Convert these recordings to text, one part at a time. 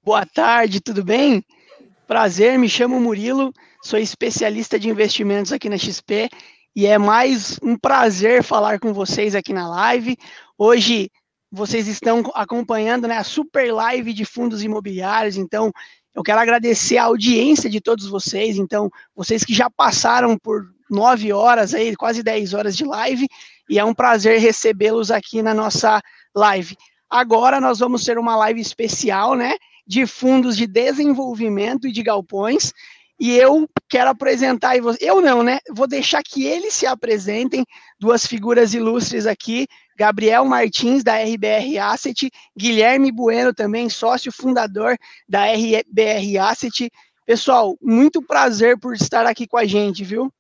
Boa tarde, tudo bem? Prazer, me chamo Murilo, sou especialista de investimentos aqui na XP e é mais um prazer falar com vocês aqui na live. Hoje vocês estão acompanhando, né, a super live de fundos imobiliários, então eu quero agradecer a audiência de todos vocês, então vocês que já passaram por 9 horas aí, quase 10 horas de live, e é um prazer recebê-los aqui na nossa live. Agora nós vamos ter uma live especial, né, de fundos de desenvolvimento e de galpões, e eu quero apresentar, eu não, né? Vou deixar que eles se apresentem, duas figuras ilustres aqui, Gabriel Martins, da RBR Asset, Guilherme Bueno, também sócio fundador da RBR Asset. Pessoal, muito prazer por estar aqui com a gente, viu?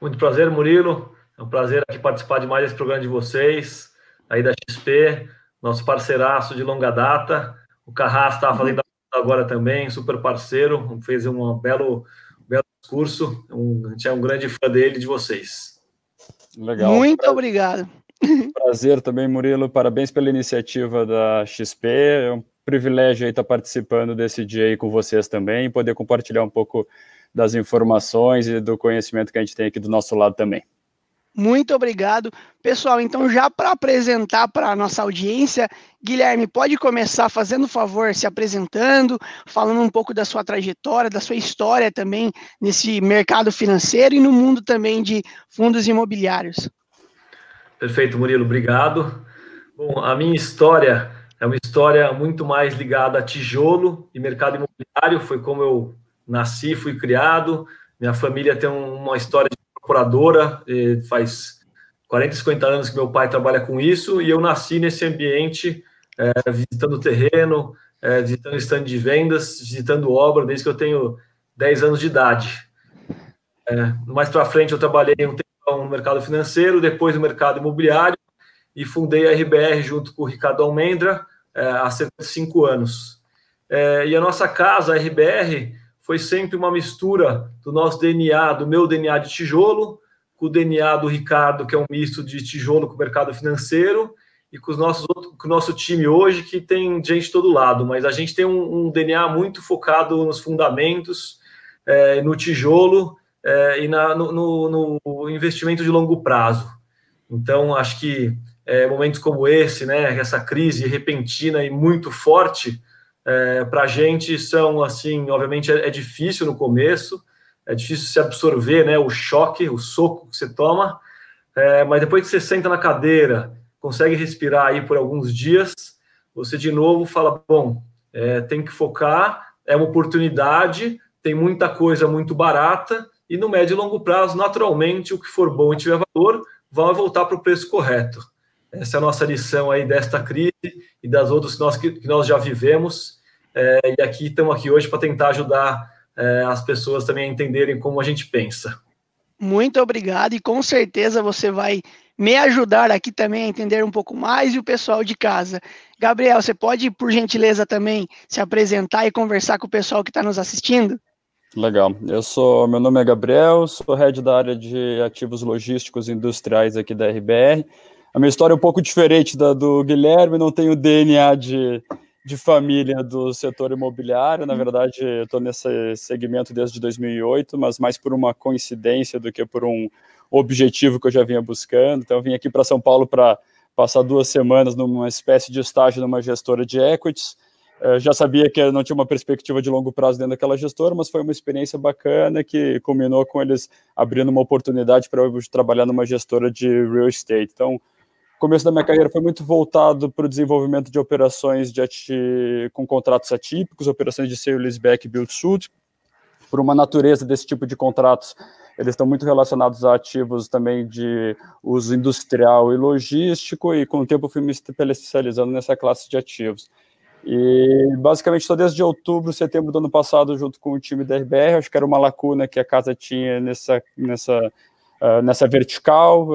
Muito prazer, Murilo. É um prazer aqui participar de mais esse programa de vocês, aí da XP, nosso parceiraço de longa data. O Carrasco estava fazendo agora também, super parceiro, fez um belo discurso. A gente é um grande fã dele e de vocês. Legal. Muito obrigado. Prazer também, Murilo. Parabéns pela iniciativa da XP. É um privilégio aí estar participando desse dia aí com vocês também e poder compartilhar um pouco das informações e do conhecimento que a gente tem aqui do nosso lado também. Muito obrigado. Pessoal, então já para apresentar para a nossa audiência, Guilherme, pode começar fazendo favor, se apresentando, falando um pouco da sua trajetória, da sua história também nesse mercado financeiro e no mundo também de fundos imobiliários. Perfeito, Murilo, obrigado. Bom, a minha história é uma história muito mais ligada a tijolo e mercado imobiliário, foi como eu nasci, fui criado. Minha família tem uma história de incorporadora, faz 40, 50 anos que meu pai trabalha com isso, e eu nasci nesse ambiente, visitando terreno, visitando stand de vendas, visitando obra, desde que eu tenho 10 anos de idade. Mais para frente eu trabalhei um tempo no mercado financeiro, depois no mercado imobiliário, e fundei a RBR junto com o Ricardo Almendra há cerca de 5 anos. E a nossa casa, a RBR, foi sempre uma mistura do nosso DNA, do meu DNA de tijolo, com o DNA do Ricardo, que é um misto de tijolo com o mercado financeiro, e com o nosso time hoje, que tem gente de todo lado, mas a gente tem um DNA muito focado nos fundamentos, no tijolo e no investimento de longo prazo. Então, acho que momentos como esse, né, essa crise repentina e muito forte, para a gente são, assim, obviamente é difícil no começo, é difícil se absorver, né, o choque, o soco que você toma, mas depois que você senta na cadeira, consegue respirar aí por alguns dias, você de novo fala, bom, tem que focar, é uma oportunidade, tem muita coisa muito barata, e no médio e longo prazo, naturalmente, o que for bom e tiver valor, vai voltar para o preço correto. Essa é a nossa lição aí desta crise e das outras que nós já vivemos. E estamos aqui hoje para tentar ajudar as pessoas também a entenderem como a gente pensa. Muito obrigado, e com certeza você vai me ajudar aqui também a entender um pouco mais, e o pessoal de casa. Gabriel, você pode, por gentileza, também se apresentar e conversar com o pessoal que está nos assistindo? Legal. Meu nome é Gabriel, sou head da área de ativos logísticos e industriais aqui da RBR. A minha história é um pouco diferente da do Guilherme, não tenho DNA de família do setor imobiliário. Na verdade, eu estou nesse segmento desde 2008, mas mais por uma coincidência do que por um objetivo que eu já vinha buscando. Então, eu vim aqui para São Paulo para passar 2 semanas numa espécie de estágio numa gestora de equities. Já sabia que não tinha uma perspectiva de longo prazo dentro daquela gestora, mas foi uma experiência bacana que culminou com eles abrindo uma oportunidade para eu trabalhar numa gestora de real estate. Então, o começo da minha carreira foi muito voltado para o desenvolvimento de operações com contratos atípicos, operações de sale leaseback e build-to-suit. Por uma natureza desse tipo de contratos, eles estão muito relacionados a ativos também de uso industrial e logístico, e com o tempo eu fui me especializando nessa classe de ativos. E basicamente estou desde outubro, setembro do ano passado junto com o time da RBR. Acho que era uma lacuna que a casa tinha nessa vertical.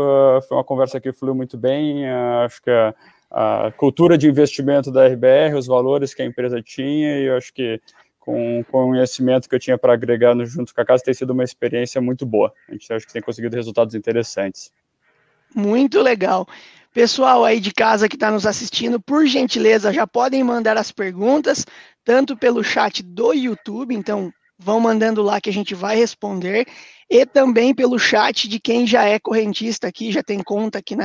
Foi uma conversa que fluiu muito bem. Acho que a cultura de investimento da RBR, os valores que a empresa tinha, e eu acho que com o conhecimento que eu tinha para agregar junto com a casa, tem sido uma experiência muito boa. A gente acho que tem conseguido resultados interessantes. Muito legal. Pessoal aí de casa que está nos assistindo, por gentileza, já podem mandar as perguntas, tanto pelo chat do YouTube, então vão mandando lá que a gente vai responder, e também pelo chat de quem já é correntista aqui, já tem conta aqui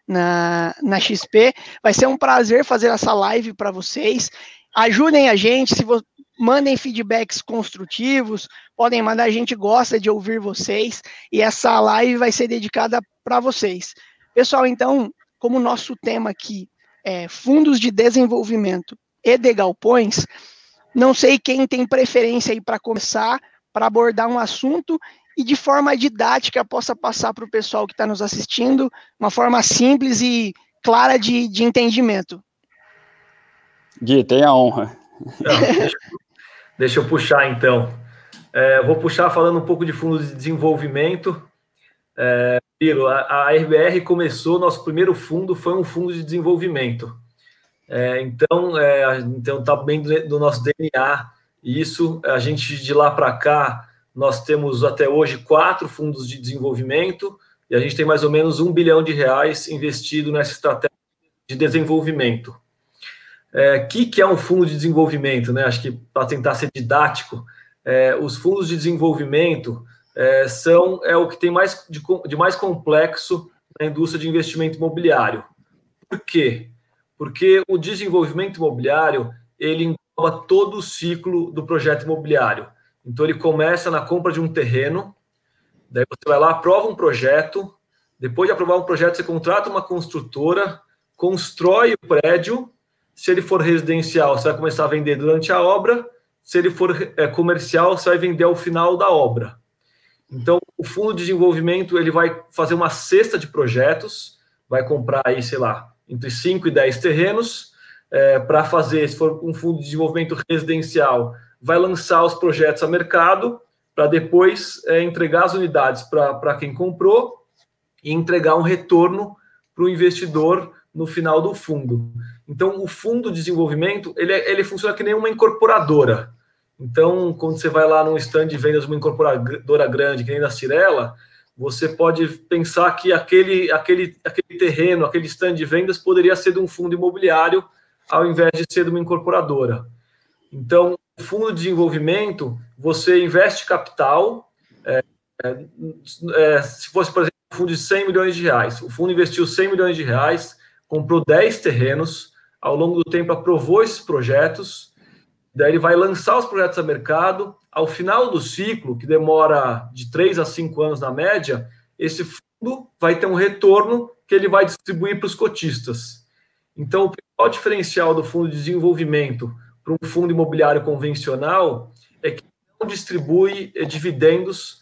na XP. Vai ser um prazer fazer essa live para vocês. Ajudem a gente, mandem feedbacks construtivos, podem mandar, a gente gosta de ouvir vocês, e essa live vai ser dedicada para vocês. Pessoal, então, como o nosso tema aqui é fundos de desenvolvimento e de galpões, não sei quem tem preferência aí para começar, para abordar um assunto e de forma didática possa passar para o pessoal que está nos assistindo, uma forma simples e clara de entendimento. Gui, tem a honra. Deixa eu puxar, então. Vou puxar falando um pouco de fundos de desenvolvimento. A RBR começou, nosso primeiro fundo foi um fundo de desenvolvimento. Então está bem do nosso DNA. E isso, a gente de lá para cá, nós temos até hoje 4 fundos de desenvolvimento e a gente tem mais ou menos R$1 bilhão investido nessa estratégia de desenvolvimento. Que é um fundo de desenvolvimento, né? Acho que para tentar ser didático, os fundos de desenvolvimento são o que tem de mais complexo na indústria de investimento imobiliário. Por quê? Porque o desenvolvimento imobiliário, ele engloba todo o ciclo do projeto imobiliário. Então, ele começa na compra de um terreno, daí você vai lá, aprova um projeto, depois de aprovar um projeto, você contrata uma construtora, constrói o prédio. Se ele for residencial, você vai começar a vender durante a obra. Se ele for comercial, você vai vender ao final da obra. Então, o fundo de desenvolvimento, ele vai fazer uma cesta de projetos, vai comprar aí, sei lá, entre 5 e 10 terrenos, para fazer, se for um fundo de desenvolvimento residencial, vai lançar os projetos a mercado, para depois entregar as unidades para quem comprou e entregar um retorno para o investidor no final do fundo. Então, o fundo de desenvolvimento, ele funciona que nem uma incorporadora. Então, quando você vai lá num stand de vendas, uma incorporadora grande, que nem da Cirela, você pode pensar que aquele terreno, aquele stand de vendas poderia ser de um fundo imobiliário, ao invés de ser de uma incorporadora. Então, o fundo de desenvolvimento, você investe capital, se fosse, por exemplo, um fundo de R$100 milhões, o fundo investiu R$100 milhões, comprou 10 terrenos, ao longo do tempo aprovou esses projetos, daí ele vai lançar os projetos a mercado. Ao final do ciclo, que demora de 3 a 5 anos na média, esse fundo vai ter um retorno que ele vai distribuir para os cotistas. Então, o principal diferencial do fundo de desenvolvimento para um fundo imobiliário convencional é que não distribui dividendos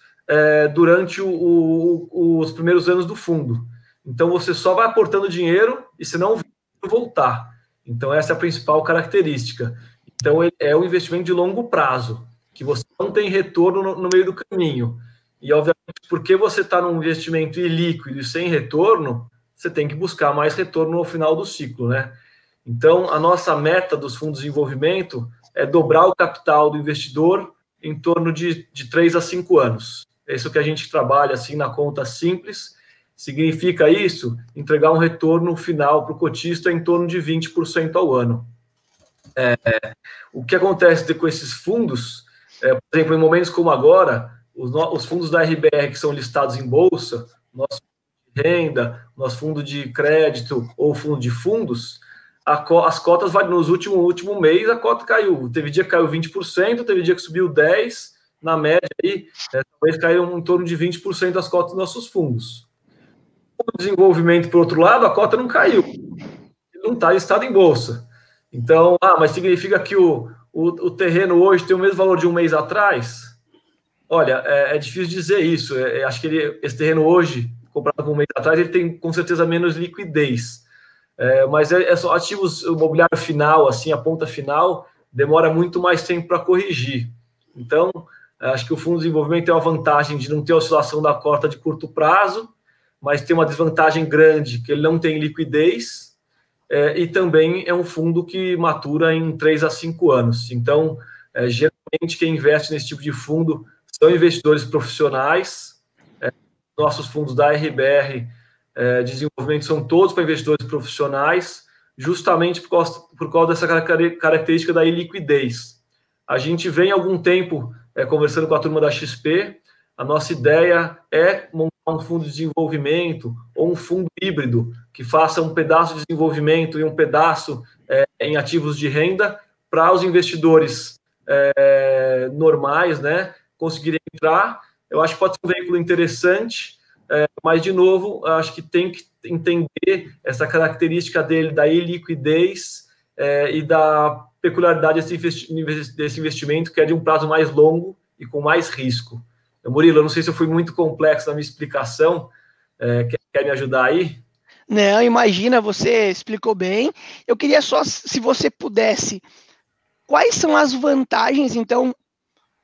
durante os primeiros anos do fundo. Então, você só vai aportando dinheiro e você não vai voltar. Então, essa é a principal característica. Então, é um investimento de longo prazo, que você não tem retorno no meio do caminho. E, obviamente, porque você está num investimento ilíquido e sem retorno, você tem que buscar mais retorno no final do ciclo, né? Então, a nossa meta dos fundos de desenvolvimento é dobrar o capital do investidor em torno de 3 a 5 anos. Esse é o que a gente trabalha assim na conta simples. Significa isso, entregar um retorno final para o cotista em torno de 20% ao ano. O que acontece com esses fundos, por exemplo, em momentos como agora, os fundos da RBR que são listados em bolsa, nosso fundo de renda, nosso fundo de crédito ou fundo de fundos, as cotas nos último mês, a cota caiu. Teve dia que caiu 20%, teve dia que subiu 10%, na média aí, talvez caíram em torno de 20% das cotas dos nossos fundos. O desenvolvimento, por outro lado, a cota não caiu. Ele não está listado em bolsa. Então, mas significa que o terreno hoje tem o mesmo valor de um mês atrás? Olha, é difícil dizer isso. Acho que esse terreno hoje, comprado com um mês atrás, ele tem com certeza menos liquidez. Mas só ativos imobiliário final, assim, a ponta final, demora muito mais tempo para corrigir. Então, acho que o fundo de desenvolvimento tem uma vantagem de não ter oscilação da cota de curto prazo, mas tem uma desvantagem grande, que ele não tem liquidez, e também é um fundo que matura em 3 a 5 anos. Então, geralmente, quem investe nesse tipo de fundo são investidores profissionais. Nossos fundos da RBR, de desenvolvimento são todos para investidores profissionais, justamente por causa dessa característica da iliquidez. A gente vem há algum tempo conversando com a turma da XP, a nossa ideia é montar um fundo de desenvolvimento ou um fundo híbrido que faça um pedaço de desenvolvimento e um pedaço em ativos de renda para os investidores normais, né, conseguirem entrar. Eu acho que pode ser um veículo interessante, mas, de novo, acho que tem que entender essa característica dele da iliquidez e da peculiaridade desse investimento, que é de um prazo mais longo e com mais risco. Murilo, eu não sei se eu fui muito complexo na minha explicação, quer me ajudar aí? Não, imagina, você explicou bem. Eu queria só, se você pudesse, quais são as vantagens, então,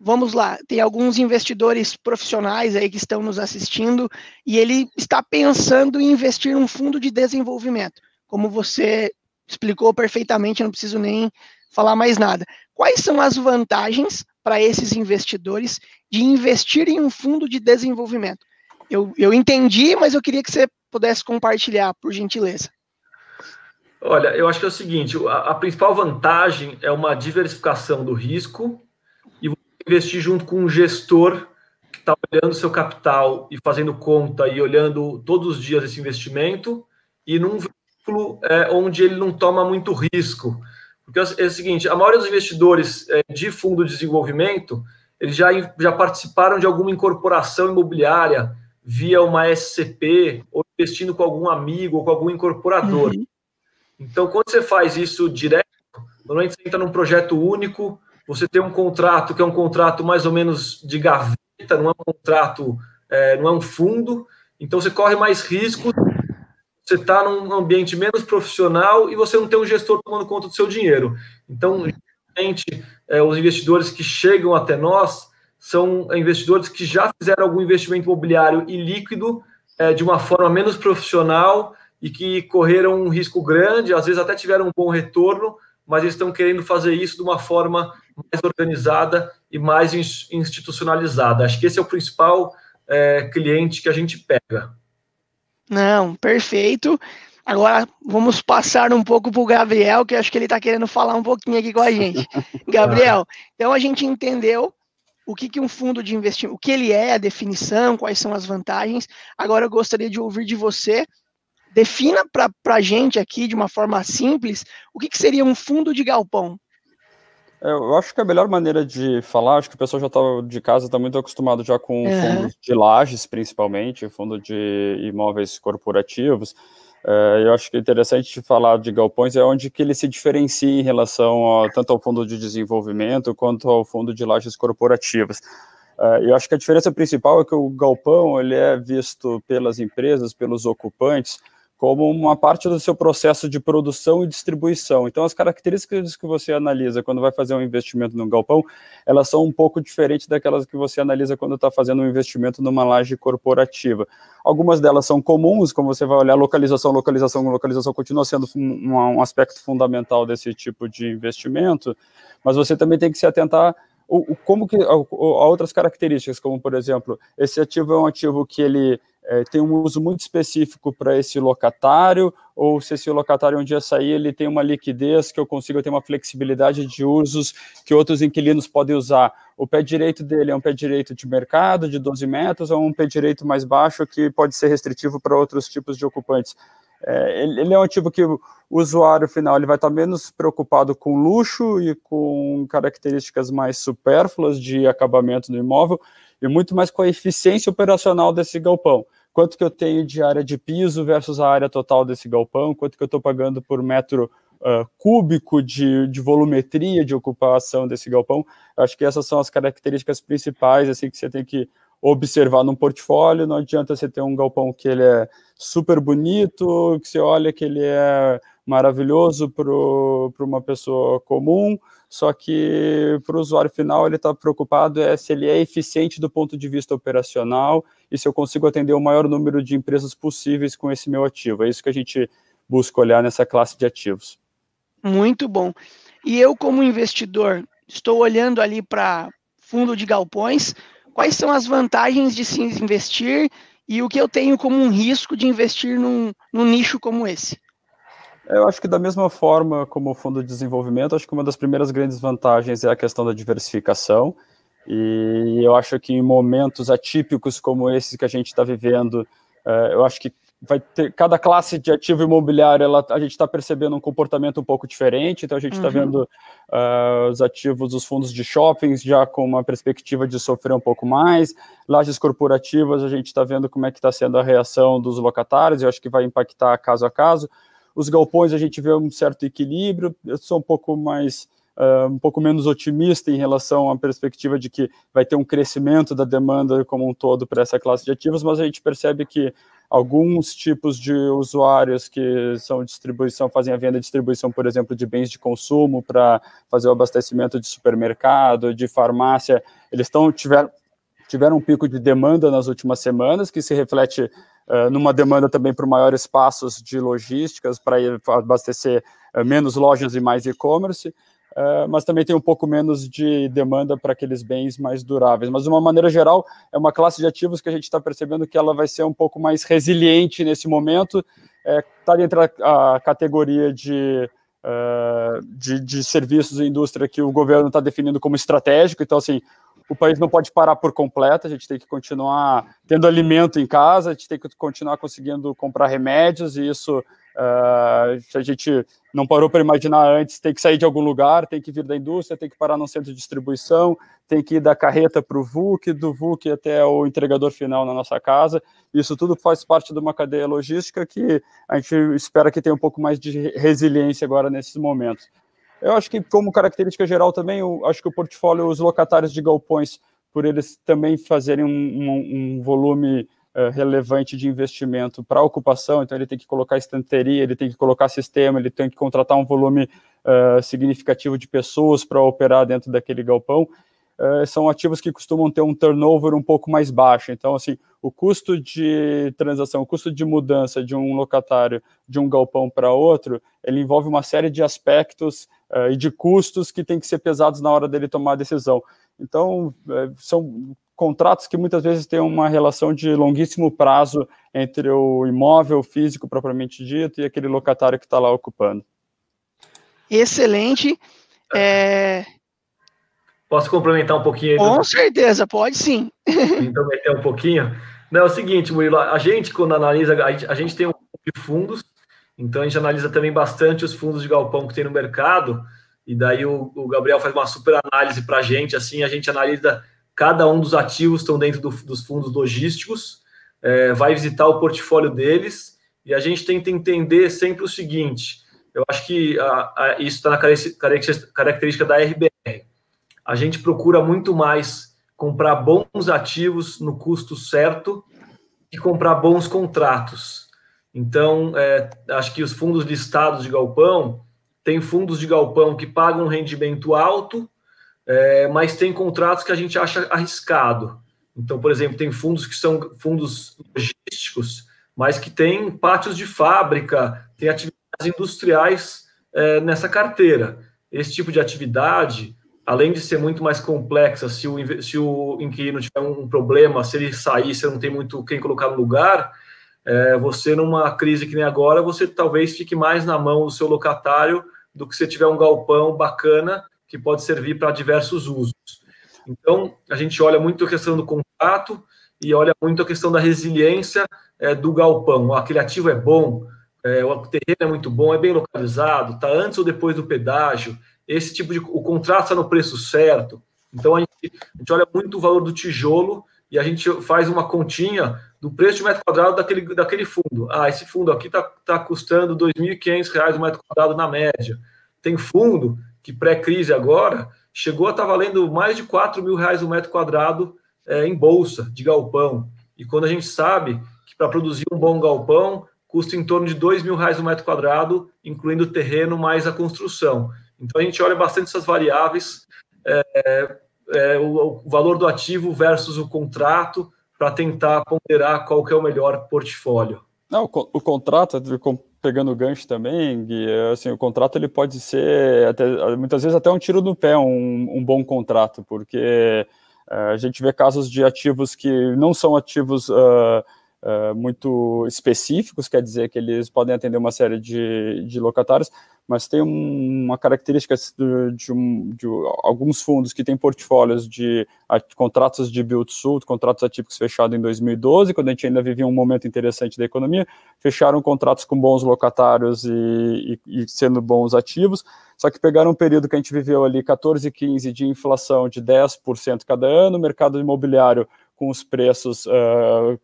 vamos lá, tem alguns investidores profissionais aí que estão nos assistindo e ele está pensando em investir num fundo de desenvolvimento. Como você explicou perfeitamente, eu não preciso nem falar mais nada. Quais são as vantagens para esses investidores de investir em um fundo de desenvolvimento? Eu entendi, mas eu queria que você pudesse compartilhar, por gentileza. Olha, eu acho que é o seguinte, a principal vantagem é uma diversificação do risco e você investir junto com um gestor que está olhando seu capital e fazendo conta e olhando todos os dias esse investimento e num veículo onde ele não toma muito risco. Porque é o seguinte, a maioria dos investidores de fundo de desenvolvimento, eles já participaram de alguma incorporação imobiliária via uma SCP ou investindo com algum amigo ou com algum incorporador. Uhum. Então, quando você faz isso direto, normalmente você entra num projeto único, você tem um contrato que é um contrato mais ou menos de gaveta, não é um contrato, não é um fundo, então você corre mais risco, você está num ambiente menos profissional e você não tem um gestor tomando conta do seu dinheiro. Então, geralmente, os investidores que chegam até nós são investidores que já fizeram algum investimento imobiliário ilíquido de uma forma menos profissional e que correram um risco grande, às vezes até tiveram um bom retorno, mas eles estão querendo fazer isso de uma forma mais organizada e mais institucionalizada. Acho que esse é o principal cliente que a gente pega. Não, perfeito. Agora vamos passar um pouco para o Gabriel, que acho que ele está querendo falar um pouquinho aqui com a gente. Gabriel, então a gente entendeu o que um fundo de investimento, o que ele é, a definição, quais são as vantagens. Agora eu gostaria de ouvir de você. Defina para a gente aqui, de uma forma simples, o que seria um fundo de galpão. Eu acho que a melhor maneira de falar, acho que o pessoal já está de casa, está muito acostumado já com fundos de lajes, principalmente, fundo de imóveis corporativos. Eu acho que é interessante falar de galpões é onde que ele se diferencia em relação tanto ao fundo de desenvolvimento quanto ao fundo de lajes corporativas. Eu acho que a diferença principal é que o galpão ele é visto pelas empresas, pelos ocupantes, como uma parte do seu processo de produção e distribuição. Então, as características que você analisa quando vai fazer um investimento num galpão, elas são um pouco diferentes daquelas que você analisa quando está fazendo um investimento numa laje corporativa. Algumas delas são comuns, como você vai olhar, localização continua sendo um aspecto fundamental desse tipo de investimento, mas você também tem que se atentar a outras características, como, por exemplo, esse ativo é um ativo que ele tem um uso muito específico para esse locatário, ou se esse locatário um dia sair, ele tem uma liquidez que eu consigo ter uma flexibilidade de usos que outros inquilinos podem usar. O pé direito dele é um pé direito de mercado, de 12 metros, ou um pé direito mais baixo que pode ser restritivo para outros tipos de ocupantes. Ele é um ativo que o usuário final ele vai estar menos preocupado com luxo e com características mais supérfluas de acabamento do imóvel e muito mais com a eficiência operacional desse galpão. Quanto que eu tenho de área de piso versus a área total desse galpão, quanto que eu estou pagando por metro cúbico de volumetria de ocupação desse galpão. Acho que essas são as características principais assim, que você tem que observar num portfólio. Não adianta você ter um galpão que ele é super bonito, que você olha que ele é maravilhoso para uma pessoa comum, só que para o usuário final ele está preocupado se ele é eficiente do ponto de vista operacional e se eu consigo atender o maior número de empresas possíveis com esse meu ativo. É isso que a gente busca olhar nessa classe de ativos. Muito bom. E eu, como investidor, estou olhando ali para fundo de galpões. Quais são as vantagens de se investir e o que eu tenho como um risco de investir num nicho como esse? Eu acho que da mesma forma como o fundo de desenvolvimento, acho que uma das primeiras grandes vantagens é a questão da diversificação, e eu acho que em momentos atípicos como esse que a gente está vivendo, eu acho que vai ter cada classe de ativo imobiliário, a gente está percebendo um comportamento um pouco diferente. Então a gente está vendo os ativos dos fundos de shoppings já com uma perspectiva de sofrer um pouco mais, lajes corporativas, a gente está vendo como é que está sendo a reação dos locatários. Eu acho que vai impactar caso a caso. Os galpões a gente vê um certo equilíbrio. Eu sou um pouco menos otimista em relação à perspectiva de que vai ter um crescimento da demanda como um todo para essa classe de ativos, mas a gente percebe que alguns tipos de usuários que são distribuição, fazem a venda e distribuição, por exemplo, de bens de consumo para fazer o abastecimento de supermercado, de farmácia, eles tiveram um pico de demanda nas últimas semanas, que se reflete numa demanda também por maiores espaços de logísticas para abastecer menos lojas e mais e-commerce, mas também tem um pouco menos de demanda para aqueles bens mais duráveis. Mas, de uma maneira geral, é uma classe de ativos que a gente está percebendo que ela vai ser um pouco mais resiliente nesse momento, está dentro da categoria de serviços e indústria que o governo está definindo como estratégico. Então, assim, o país não pode parar por completo, a gente tem que continuar tendo alimento em casa, a gente tem que continuar conseguindo comprar remédios, e isso, se a gente não parou para imaginar antes, tem que sair de algum lugar, tem que vir da indústria, tem que parar num centro de distribuição, tem que ir da carreta para o VUC, do VUC até o entregador final na nossa casa. Isso tudo faz parte de uma cadeia logística que a gente espera que tenha um pouco mais de resiliência agora nesses momentos. Eu acho que, como característica geral também, eu acho que o portfólio, os locatários de galpões, por eles também fazerem um volume relevante de investimento para ocupação, então ele tem que colocar estanteria, ele tem que colocar sistema, ele tem que contratar um volume significativo de pessoas para operar dentro daquele galpão, são ativos que costumam ter um turnover um pouco mais baixo. Então, assim, o custo de transação, o custo de mudança de um locatário de um galpão para outro, ele envolve uma série de aspectos e de custos que tem que ser pesados na hora dele tomar a decisão. Então, são contratos que muitas vezes têm uma relação de longuíssimo prazo entre o imóvel físico propriamente dito e aquele locatário que está lá ocupando. Excelente. Posso complementar um pouquinho aí? Com certeza, pode sim. Então, meter um pouquinho. Não, é o seguinte, Murilo, a gente, quando analisa, a gente tem um grupo de fundos, então a gente analisa também bastante os fundos de galpão que tem no mercado, e daí o Gabriel faz uma super análise para a gente analisa cada um dos ativos que estão dentro dos fundos logísticos, vai visitar o portfólio deles, e a gente tenta entender sempre o seguinte, eu acho que isso está na característica da RBR. A gente procura muito mais comprar bons ativos no custo certo e comprar bons contratos. Então, acho que os fundos listados de galpão, tem fundos de galpão que pagam um rendimento alto, mas tem contratos que a gente acha arriscado. Então, por exemplo, tem fundos que são fundos logísticos, mas que têm pátios de fábrica, tem atividades industriais nessa carteira. Esse tipo de atividade, além de ser muito mais complexa, se o inquilino tiver um problema, se ele sair, você não tem muito quem colocar no lugar, você numa crise que nem agora, você talvez fique mais na mão do seu locatário do que se tiver um galpão bacana que pode servir para diversos usos. Então, a gente olha muito a questão do contrato e olha muito a questão da resiliência do galpão. Aquele ativo é bom, o terreno é muito bom, é bem localizado, está antes ou depois do pedágio, esse tipo de... O contrato está no preço certo. Então, a gente olha muito o valor do tijolo e a gente faz uma continha do preço de metro quadrado daquele fundo. Esse fundo aqui está custando R$ 2.500 o metro quadrado na média. Tem fundo que pré-crise agora chegou a estar valendo mais de R$ 4.000 o metro quadrado em bolsa de galpão. E quando a gente sabe que para produzir um bom galpão custa em torno de R$ 2.000 o metro quadrado, incluindo o terreno mais a construção. Então a gente olha bastante essas variáveis, o valor do ativo versus o contrato, para tentar ponderar qual que é o melhor portfólio. Não, o contrato, pegando o gancho também, Gui, assim, o contrato ele pode ser, muitas vezes, até um tiro no pé, um bom contrato, porque a gente vê casos de ativos que não são ativos muito específicos, quer dizer que eles podem atender uma série de locatários, mas tem uma característica de alguns fundos que têm portfólios de contratos de build-to-suit, contratos atípicos fechados em 2012, quando a gente ainda vivia um momento interessante da economia, fecharam contratos com bons locatários e sendo bons ativos, só que pegaram um período que a gente viveu ali 14, 15 de inflação de 10% cada ano, mercado imobiliário com os preços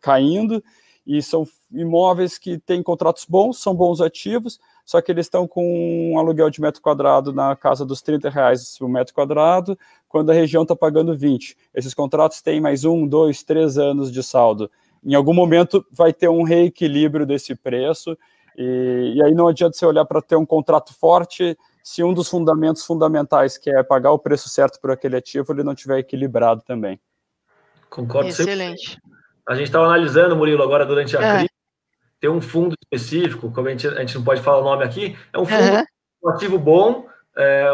caindo, e são imóveis que têm contratos bons, são bons ativos, só que eles estão com um aluguel de metro quadrado na casa dos R$30 o metro quadrado, quando a região está pagando 20. Esses contratos têm mais 1, 2, 3 anos de saldo. Em algum momento vai ter um reequilíbrio desse preço, e aí não adianta você olhar para ter um contrato forte se um dos fundamentos fundamentais, que é pagar o preço certo por aquele ativo, ele não estiver equilibrado também. Concordo. Excelente. Sempre. A gente estava analisando, Murilo, agora durante a crise, tem um fundo específico, como a gente não pode falar o nome aqui, é um fundo, um ativo bom,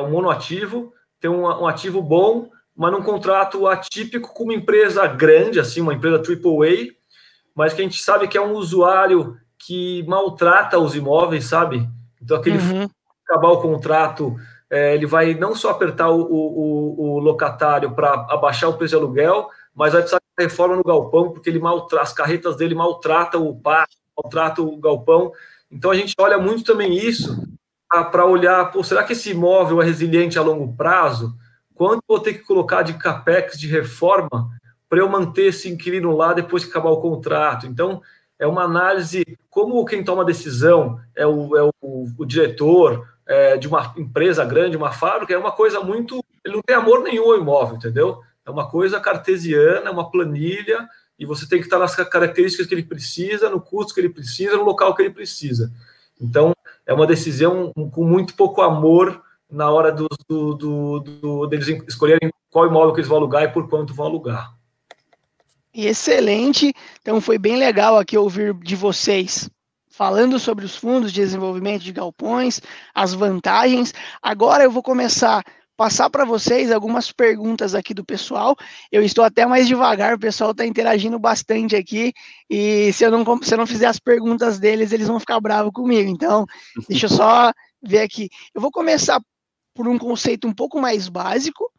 um monoativo, tem um ativo bom, mas num contrato atípico com uma empresa grande, assim, uma empresa AAA, mas que a gente sabe que é um usuário que maltrata os imóveis, sabe? Então, aquele fundo, acabar o contrato, ele vai não só apertar o locatário para abaixar o preço de aluguel, mas vai precisar de reforma no galpão, porque ele as carretas dele maltratam o pátio, maltratam o galpão. Então a gente olha muito também isso para olhar, será que esse imóvel é resiliente a longo prazo? Quanto vou ter que colocar de capex, de reforma, para eu manter esse inquilino lá depois que acabar o contrato? Então é uma análise, como quem toma a decisão é o diretor de uma empresa grande, uma fábrica, é uma coisa muito... Ele não tem amor nenhum ao imóvel, entendeu? É uma coisa cartesiana, uma planilha, e você tem que estar nas características que ele precisa, no custo que ele precisa, no local que ele precisa. Então, é uma decisão com muito pouco amor na hora deles escolherem qual imóvel que eles vão alugar e por quanto vão alugar. Excelente. Então, foi bem legal aqui ouvir de vocês falando sobre os fundos de desenvolvimento de galpões, as vantagens. Agora eu vou começar passar para vocês algumas perguntas aqui do pessoal. Eu estou até mais devagar, o pessoal está interagindo bastante aqui, e se eu não fizer as perguntas deles, eles vão ficar bravos comigo. Então, deixa eu só ver aqui. Eu vou começar por um conceito um pouco mais básico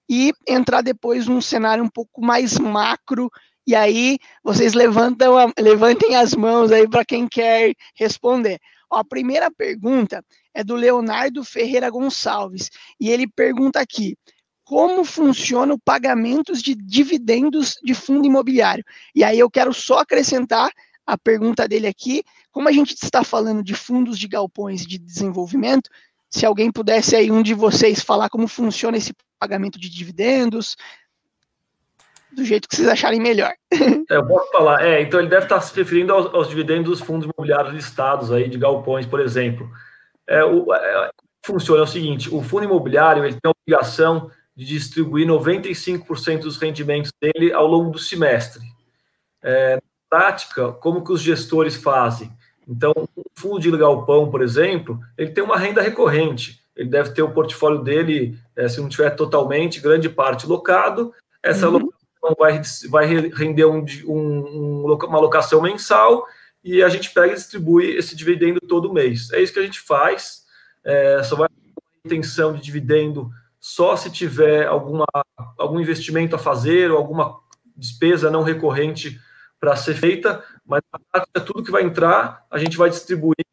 e entrar depois num cenário um pouco mais macro, e aí vocês levantem as mãos aí para quem quer responder. Ó, a primeira pergunta é do Leonardo Ferreira Gonçalves, e ele pergunta aqui: como funciona o pagamento de dividendos de fundo imobiliário? E aí eu quero só acrescentar a pergunta dele aqui, como a gente está falando de fundos de galpões de desenvolvimento, se alguém pudesse aí, um de vocês, falar como funciona esse pagamento de dividendos, do jeito que vocês acharem melhor. Eu posso falar. Então ele deve estar se referindo aos dividendos dos fundos imobiliários listados aí, de galpões, por exemplo. Funciona o seguinte: o fundo imobiliário ele tem a obrigação de distribuir 95% dos rendimentos dele ao longo do semestre. Na prática, como que os gestores fazem? Então, o fundo de galpão, por exemplo, ele tem uma renda recorrente. Ele deve ter o portfólio dele, se não tiver totalmente, grande parte locado. Essa locação vai render uma locação mensal, e a gente pega e distribui esse dividendo todo mês. É isso que a gente faz. Só vai ter intenção de dividendo só se tiver algum investimento a fazer ou alguma despesa não recorrente para ser feita, mas na prática, tudo que vai entrar, a gente vai distribuir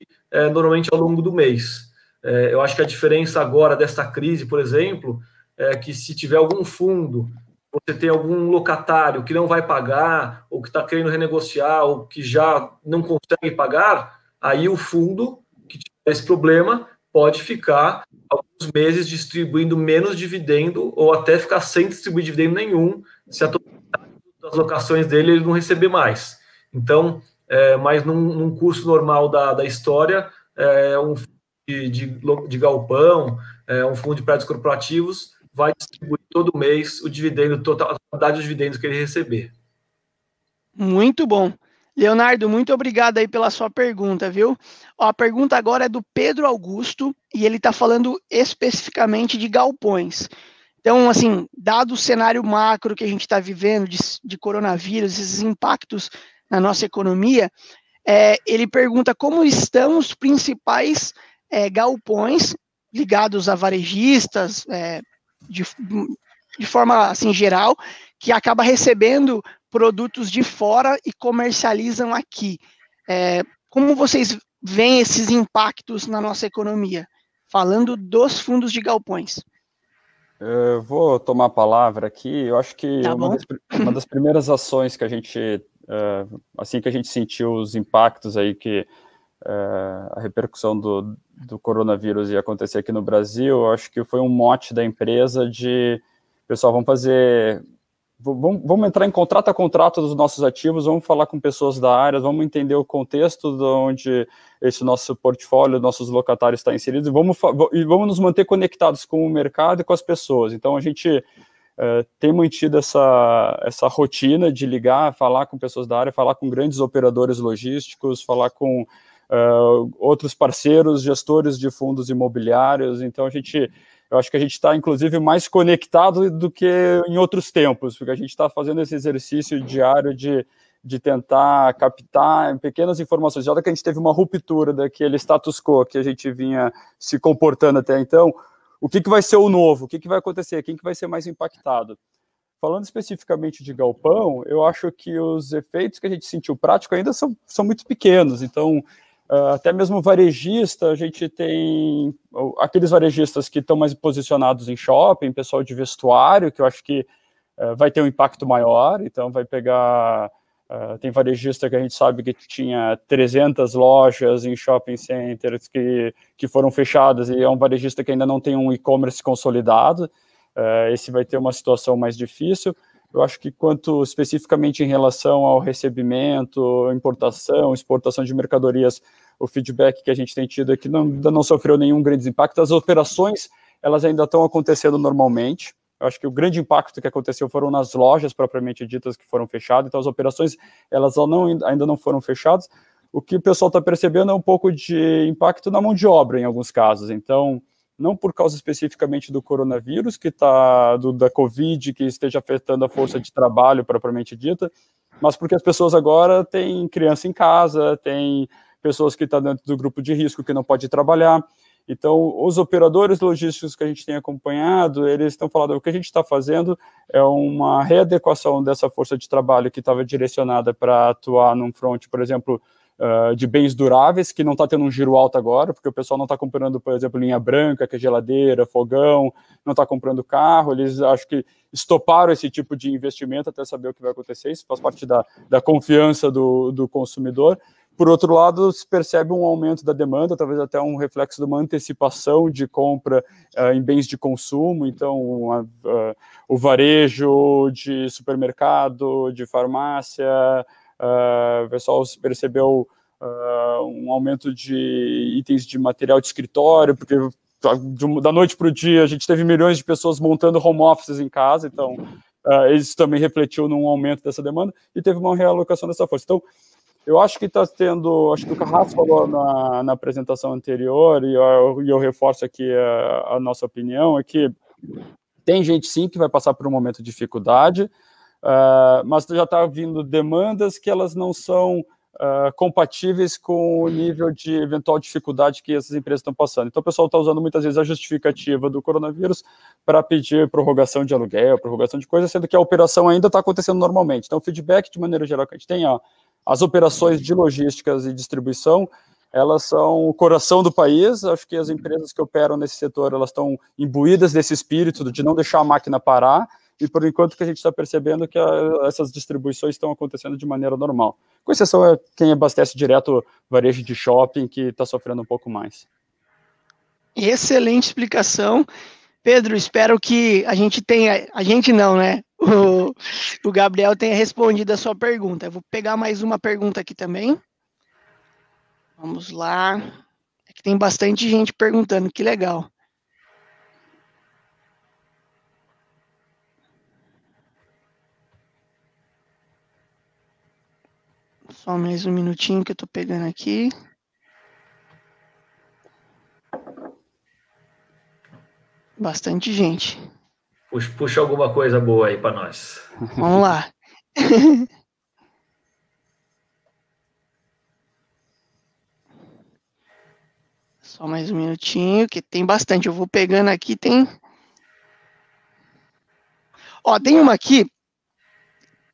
normalmente ao longo do mês. Eu acho que a diferença agora dessa crise, por exemplo, é que se tiver algum fundo, você tem algum locatário que não vai pagar, ou que está querendo renegociar, ou que já não consegue pagar, aí o fundo que tiver esse problema pode ficar alguns meses distribuindo menos dividendo, ou até ficar sem distribuir dividendo nenhum, se a totalidade das locações dele ele não receber mais. Então, mas num curso normal da história, um fundo de galpão, um fundo de prédios corporativos, vai distribuir todo mês o dividendo total, a totalidade dos dividendos que ele receber. Muito bom. Leonardo, muito obrigado aí pela sua pergunta, viu? Ó, a pergunta agora é do Pedro Augusto, e ele está falando especificamente de galpões. Então, assim, dado o cenário macro que a gente está vivendo de coronavírus, esses impactos na nossa economia, ele pergunta como estão os principais galpões ligados a varejistas, de forma assim, geral, que acaba recebendo produtos de fora e comercializam aqui. Como vocês veem esses impactos na nossa economia? Falando dos fundos de galpões. Eu vou tomar a palavra aqui. Eu acho que Tá uma das primeiras ações que a gente, assim que a gente sentiu os impactos aí que a repercussão do coronavírus ia acontecer aqui no Brasil, eu acho que foi um mote da empresa de, pessoal, vamos entrar em contrato a contrato dos nossos ativos, vamos falar com pessoas da área, vamos entender o contexto de onde esse nosso portfólio, nossos locatários está inserido, e vamos nos manter conectados com o mercado e com as pessoas. Então, a gente tem mantido essa rotina de ligar, falar com pessoas da área, falar com grandes operadores logísticos, falar com outros parceiros, gestores de fundos imobiliários. Então, eu acho que a gente está, inclusive, mais conectado do que em outros tempos, porque a gente está fazendo esse exercício diário de tentar captar pequenas informações. Já que a gente teve uma ruptura daquele status quo que a gente vinha se comportando até então, o que vai ser o novo? O que vai acontecer? Quem que vai ser mais impactado? Falando especificamente de galpão, eu acho que os efeitos que a gente sentiu prático ainda são muito pequenos. Então, até mesmo varejista, a gente tem aqueles varejistas que estão mais posicionados em shopping, pessoal de vestuário, que eu acho que vai ter um impacto maior. Então, vai pegar... tem varejista que a gente sabe que tinha 300 lojas em shopping centers que foram fechadas, e é um varejista que ainda não tem um e-commerce consolidado. Esse vai ter uma situação mais difícil. Eu acho que quanto especificamente em relação ao recebimento, importação, exportação de mercadorias, o feedback que a gente tem tido é que ainda não sofreu nenhum grande impacto. As operações, elas ainda estão acontecendo normalmente. Eu acho que o grande impacto que aconteceu foram nas lojas propriamente ditas que foram fechadas. Então, as operações, elas ainda não foram fechadas. O que o pessoal está percebendo é um pouco de impacto na mão de obra, em alguns casos. Então, não por causa especificamente do coronavírus, da Covid, que esteja afetando a força de trabalho propriamente dita, mas porque as pessoas agora têm criança em casa, tem pessoas que estão dentro do grupo de risco que não pode trabalhar. Então, os operadores logísticos que a gente tem acompanhado, eles estão falando, o que a gente está fazendo é uma readequação dessa força de trabalho que estava direcionada para atuar num front, por exemplo, de bens duráveis, que não está tendo um giro alto agora, porque o pessoal não está comprando, por exemplo, linha branca, que é geladeira, fogão, não está comprando carro. Eles acho que estoparam esse tipo de investimento até saber o que vai acontecer. Isso faz parte da confiança do consumidor. Por outro lado, se percebe um aumento da demanda, talvez até um reflexo de uma antecipação de compra em bens de consumo. Então, o varejo de supermercado, de farmácia, o pessoal percebeu um aumento de itens de material de escritório, porque da noite para o dia a gente teve milhões de pessoas montando home offices em casa, então isso também refletiu num aumento dessa demanda e teve uma realocação dessa força. Então, eu acho que está tendo, acho que o Carrasco falou na apresentação anterior, e eu reforço aqui a nossa opinião, é que tem gente sim que vai passar por um momento de dificuldade, mas já está vindo demandas que elas não são compatíveis com o nível de eventual dificuldade que essas empresas estão passando. Então, o pessoal está usando muitas vezes a justificativa do coronavírus para pedir prorrogação de aluguel, prorrogação de coisas, sendo que a operação ainda está acontecendo normalmente. Então, o feedback, de maneira geral, que a gente tem, as operações de logísticas e distribuição, elas são o coração do país. Acho que as empresas que operam nesse setor, elas estão imbuídas desse espírito de não deixar a máquina parar, e por enquanto que a gente está percebendo que essas distribuições estão acontecendo de maneira normal. Com exceção é quem abastece direto varejo de shopping, que está sofrendo um pouco mais. Excelente explicação. Pedro, espero que a gente não, né? O Gabriel tenha respondido a sua pergunta. Eu vou pegar mais uma pergunta aqui também. Vamos lá. É que tem bastante gente perguntando, que legal. Só mais um minutinho que eu estou pegando aqui. Bastante gente. Puxa alguma coisa boa aí para nós. Vamos lá. Só mais um minutinho, que tem bastante. Eu vou pegando aqui, tem... Ó, tem uma aqui,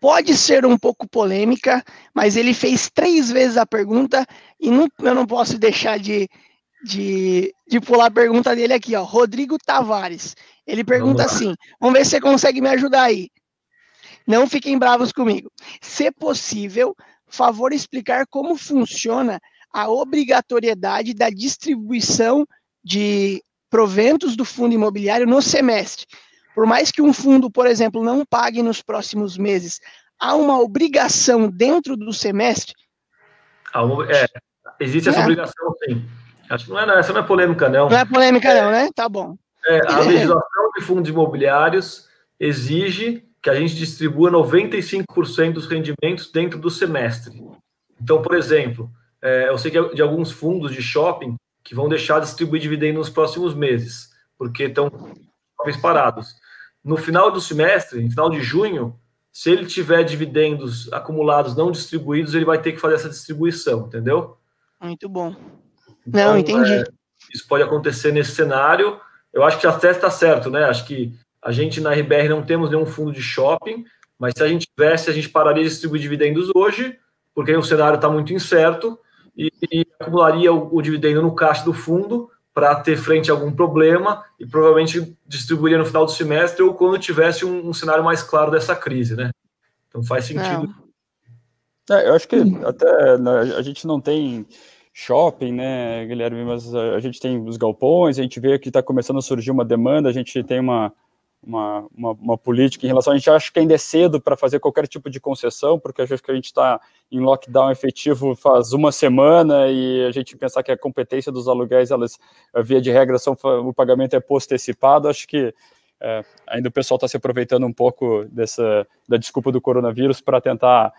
pode ser um pouco polêmica, mas ele fez 3 vezes a pergunta e eu não posso deixar de pular a pergunta dele aqui, ó. Rodrigo Tavares. Ele pergunta assim, vamos ver se você consegue me ajudar aí. Não fiquem bravos comigo. Se possível, favor explicar como funciona a obrigatoriedade da distribuição de proventos do fundo imobiliário no semestre. Por mais que um fundo, por exemplo, não pague nos próximos meses, há uma obrigação dentro do semestre? Existe essa obrigação, sim. Acho que essa não é polêmica, não. Não é polêmica, não, né? Tá bom. A legislação de fundos imobiliários exige que a gente distribua 95% dos rendimentos dentro do semestre. Então, por exemplo, eu sei de alguns fundos de shopping que vão deixar de distribuir dividendos nos próximos meses, porque estão parados. No final do semestre, no final de junho, se ele tiver dividendos acumulados não distribuídos, ele vai ter que fazer essa distribuição, entendeu? Muito bom. Então, não, entendi. Isso pode acontecer nesse cenário. Eu acho que até está certo, né? Acho que a gente na RBR não temos nenhum fundo de shopping, mas se a gente tivesse, a gente pararia de distribuir dividendos hoje, porque aí o cenário está muito incerto, e acumularia o dividendo no caixa do fundo para ter frente a algum problema e provavelmente distribuiria no final do semestre ou quando tivesse um cenário mais claro dessa crise, né? Então faz sentido. Eu acho que até a gente não tem shopping, né, Guilherme, mas a gente tem os galpões, a gente vê que está começando a surgir uma demanda, a gente tem uma política em relação, a gente acha que ainda é cedo para fazer qualquer tipo de concessão, porque acho que a gente está em lockdown efetivo faz uma semana e a gente pensar que a competência dos aluguéis, elas, via de regra, o pagamento é post-antecipado, acho que ainda o pessoal está se aproveitando um pouco da desculpa do coronavírus para tentar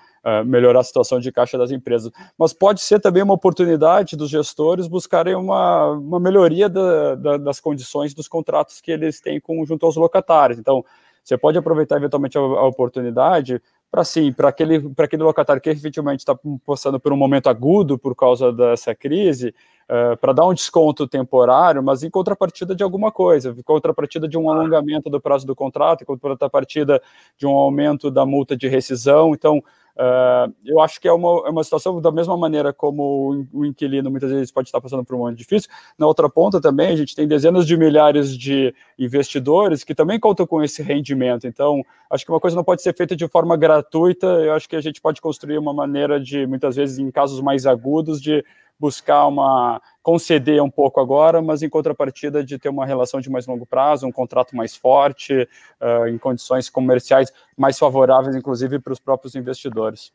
melhorar a situação de caixa das empresas. Mas pode ser também uma oportunidade dos gestores buscarem uma melhoria das condições dos contratos que eles têm junto aos locatários. Então, você pode aproveitar eventualmente a oportunidade para aquele locatário que efetivamente está passando por um momento agudo por causa dessa crise, para dar um desconto temporário, mas em contrapartida de alguma coisa, em contrapartida de um alongamento do prazo do contrato, em contrapartida de um aumento da multa de rescisão. Então, eu acho que é uma situação da mesma maneira como o inquilino muitas vezes pode estar passando por um momento difícil. Na outra ponta também, a gente tem dezenas de milhares de investidores que também contam com esse rendimento. Então, acho que uma coisa não pode ser feita de forma gratuita. Eu acho que a gente pode construir uma maneira de, muitas vezes, em casos mais agudos, de buscar conceder um pouco agora, mas em contrapartida de ter uma relação de mais longo prazo, um contrato mais forte, em condições comerciais mais favoráveis, inclusive, para os próprios investidores.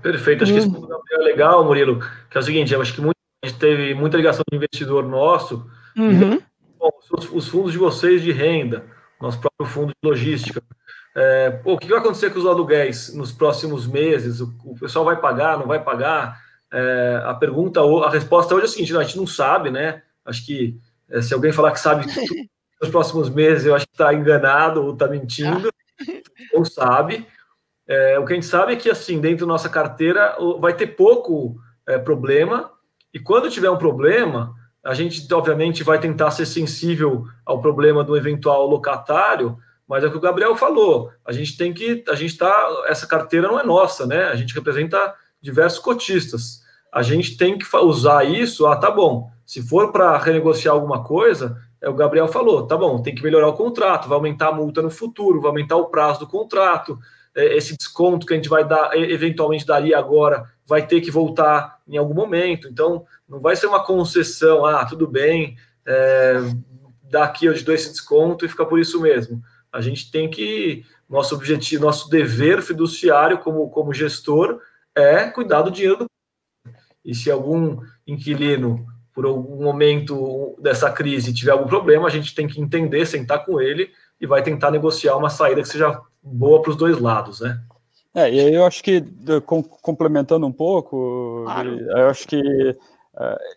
Perfeito, acho que esse ponto é legal, Murilo, que é o seguinte, eu acho que a gente teve muita ligação de investidor nosso, bom, os fundos de vocês de renda, nosso próprio fundo de logística, o que vai acontecer com os aluguéis nos próximos meses? O pessoal vai pagar, não vai pagar? A resposta hoje é a seguinte: a gente não sabe, né? Acho que se alguém falar que sabe nos próximos meses, eu acho que está enganado ou está mentindo. Não sabe. O que a gente sabe é que, assim, dentro da nossa carteira vai ter pouco problema, e quando tiver um problema, a gente, obviamente, vai tentar ser sensível ao problema do eventual locatário, mas é o que o Gabriel falou, essa carteira não é nossa, né? A gente representa diversos cotistas. A gente tem que usar isso, tá bom, se for para renegociar alguma coisa, o Gabriel falou, tá bom, tem que melhorar o contrato, vai aumentar a multa no futuro, vai aumentar o prazo do contrato, esse desconto que a gente vai dar, eventualmente daria agora, vai ter que voltar em algum momento, então não vai ser uma concessão, tudo bem, daqui eu te dou esse desconto e fica por isso mesmo. A gente tem que, nosso objetivo, nosso dever fiduciário como gestor é cuidar do dinheiro do... E se algum inquilino, por algum momento dessa crise, tiver algum problema, a gente tem que entender, sentar com ele e vai tentar negociar uma saída que seja boa para os dois lados, né? E aí eu acho que, complementando um pouco, eu acho que,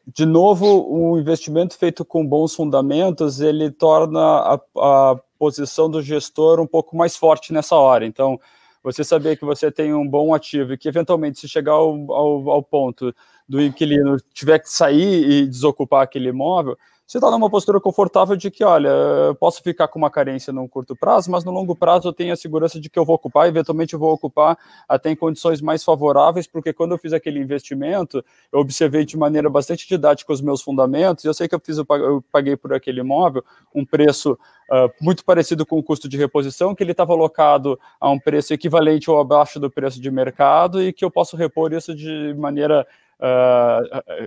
de novo, um investimento feito com bons fundamentos, ele torna a posição do gestor um pouco mais forte nessa hora. Então, você saber que você tem um bom ativo e que, eventualmente, se chegar ao ponto do inquilino tiver que sair e desocupar aquele imóvel, você está numa postura confortável de que, olha, eu posso ficar com uma carência no curto prazo, mas no longo prazo eu tenho a segurança de que eu vou ocupar, eventualmente eu vou ocupar até em condições mais favoráveis, porque quando eu fiz aquele investimento, eu observei de maneira bastante didática os meus fundamentos, e eu sei que eu paguei por aquele imóvel um preço muito parecido com o custo de reposição, que ele estava alocado a um preço equivalente ou abaixo do preço de mercado, e que eu posso repor isso de maneira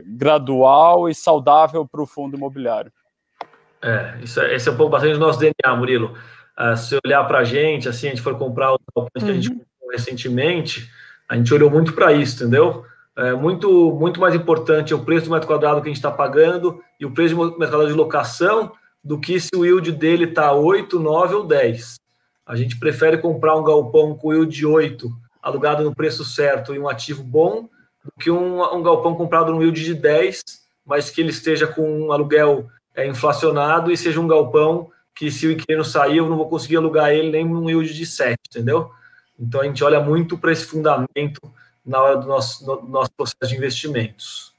gradual e saudável para o fundo imobiliário. Esse é um pouco bastante do nosso DNA, Murilo. Se olhar para a gente, assim, a gente for comprar os galpões que a gente comprou recentemente, a gente olhou muito para isso, entendeu? Muito mais importante é o preço do metro quadrado que a gente está pagando e o preço do metro quadrado de locação do que se o yield dele está 8, 9 ou 10. A gente prefere comprar um galpão com yield de 8, alugado no preço certo e um ativo bom, do que um galpão comprado no yield de 10, mas que ele esteja com um aluguel inflacionado e seja um galpão que, se o inquilino sair, eu não vou conseguir alugar ele nem num yield de 7, entendeu? Então, a gente olha muito para esse fundamento na hora do nosso processo de investimentos.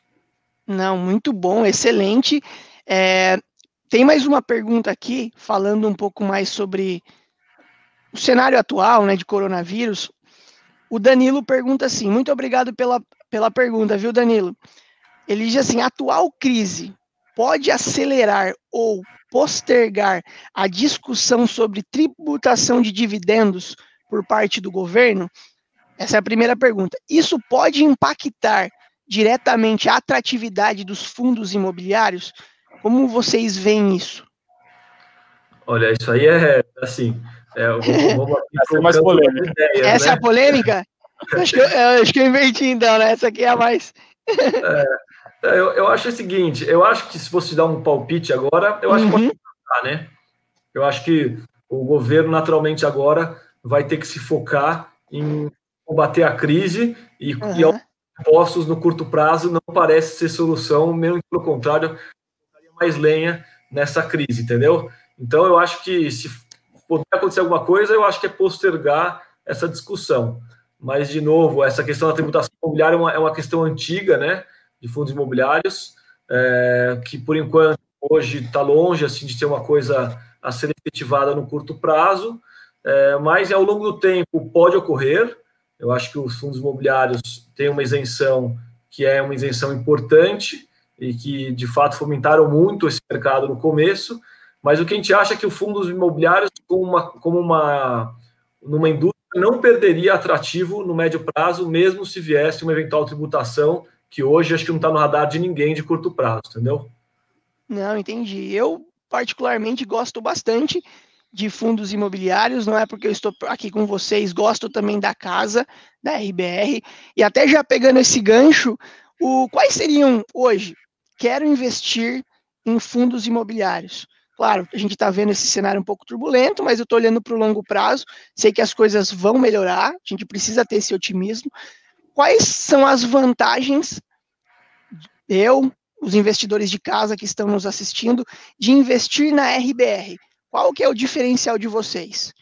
Não, muito bom, excelente. Tem mais uma pergunta aqui, falando um pouco mais sobre o cenário atual, né, de coronavírus. O Danilo pergunta assim, muito obrigado pela pergunta, viu, Danilo? Ele diz assim, a atual crise pode acelerar ou postergar a discussão sobre tributação de dividendos por parte do governo? Essa é a primeira pergunta. Isso pode impactar diretamente a atratividade dos fundos imobiliários? Como vocês veem isso? Olha, isso aí assim, vamos aqui mais polêmica. Ideias, essa, né? É a polêmica? Acho que eu inventi então, né? Essa aqui é a mais... Eu acho o seguinte, eu acho que se fosse dar um palpite agora, eu acho que pode impactar, né? Eu acho que o governo naturalmente agora vai ter que se focar em combater a crise e impostos no curto prazo não parece ser solução, mesmo pelo contrário, colocaria mais lenha nessa crise, entendeu? Então eu acho que se puder acontecer alguma coisa, eu acho que é postergar essa discussão. Mas, de novo, essa questão da tributação imobiliária é uma questão antiga, né, de fundos imobiliários, que, por enquanto, hoje está longe assim, de ter uma coisa a ser efetivada no curto prazo, mas, ao longo do tempo, pode ocorrer. Eu acho que os fundos imobiliários têm uma isenção que é uma isenção importante e que, de fato, fomentaram muito esse mercado no começo, mas o que a gente acha é que os fundos imobiliários, numa indústria, não perderia atrativo no médio prazo, mesmo se viesse uma eventual tributação, que hoje acho que não está no radar de ninguém de curto prazo, entendeu? Não, entendi. Eu, particularmente, gosto bastante de fundos imobiliários, não é porque eu estou aqui com vocês, gosto também da casa, da RBR, e até já pegando esse gancho, quais seriam hoje? Quero investir em fundos imobiliários. Claro, a gente está vendo esse cenário um pouco turbulento, mas eu estou olhando para o longo prazo, sei que as coisas vão melhorar, a gente precisa ter esse otimismo. Quais são as vantagens, os investidores de casa que estão nos assistindo, de investir na RBR? Qual que é o diferencial de vocês?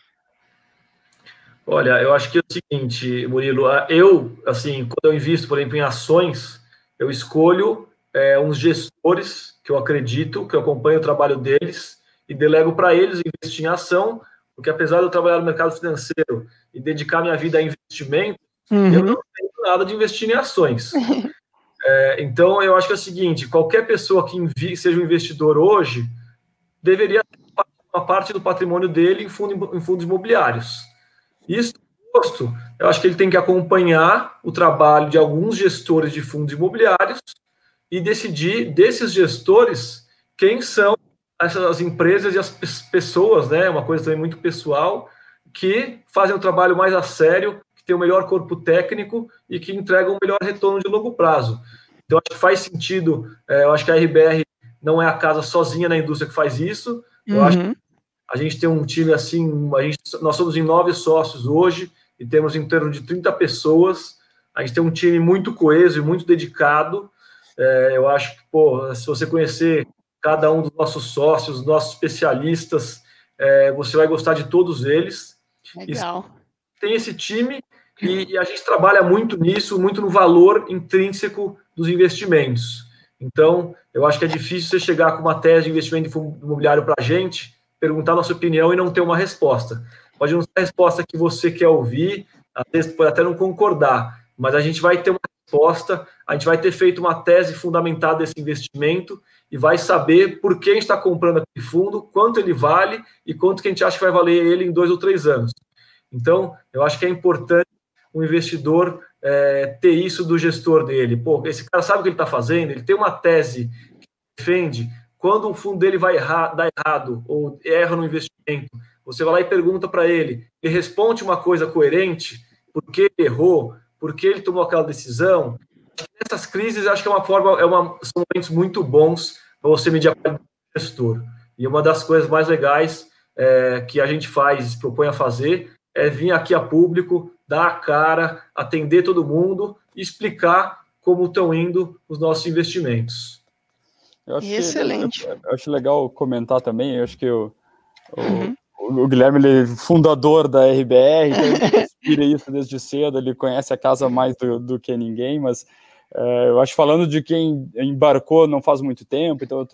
Olha, eu acho que é o seguinte, Murilo, assim, quando eu invisto, por exemplo, em ações, eu escolho uns gestores que eu acredito, que eu acompanho o trabalho deles e delego para eles investir em ação, porque apesar de eu trabalhar no mercado financeiro e dedicar minha vida a investimento, eu não tenho nada de investir em ações. Então, eu acho que é o seguinte, qualquer pessoa que seja um investidor hoje deveria ter uma parte do patrimônio dele em fundos imobiliários. Isso, eu acho que ele tem que acompanhar o trabalho de alguns gestores de fundos imobiliários e decidir desses gestores quem são essas empresas e as pessoas, né, uma coisa também muito pessoal, que fazem o trabalho mais a sério, que tem o melhor corpo técnico e que entregam o melhor retorno de longo prazo. Então, acho que faz sentido, eu acho que a RBR não é a casa sozinha na indústria que faz isso, eu acho que a gente tem um time assim, nós somos em 9 sócios hoje e temos em torno de 30 pessoas, a gente tem um time muito coeso e muito dedicado. Eu acho que, se você conhecer cada um dos nossos sócios, nossos especialistas, você vai gostar de todos eles. Legal. Tem esse time e a gente trabalha muito nisso, muito no valor intrínseco dos investimentos. Então, eu acho que é difícil você chegar com uma tese de investimento em fundo imobiliário para a gente, perguntar a nossa opinião e não ter uma resposta. Pode não ser a resposta que você quer ouvir, às vezes pode até não concordar, mas a gente vai ter uma resposta, a gente vai ter feito uma tese fundamentada desse investimento e vai saber por que a gente está comprando aquele fundo, quanto ele vale e quanto que a gente acha que vai valer ele em 2 ou 3 anos. Então, eu acho que é importante o investidor ter isso do gestor dele. Pô, esse cara sabe o que ele está fazendo, ele tem uma tese que defende. Quando um fundo dele vai dar errado ou erra no investimento, você vai lá e pergunta para ele, ele responde uma coisa coerente, por que ele errou, por que ele tomou aquela decisão. Essas crises, acho que são momentos muito bons para você medir a qualidade do gestor. E uma das coisas mais legais que a gente faz, se propõe a fazer, é vir aqui a público, dar a cara, atender todo mundo e explicar como estão indo os nossos investimentos. Excelente. Eu acho legal comentar também, eu acho que o Guilherme, ele é fundador da RBR, então ele inspira isso desde cedo, ele conhece a casa mais do que ninguém, mas eu acho, falando de quem embarcou não faz muito tempo, então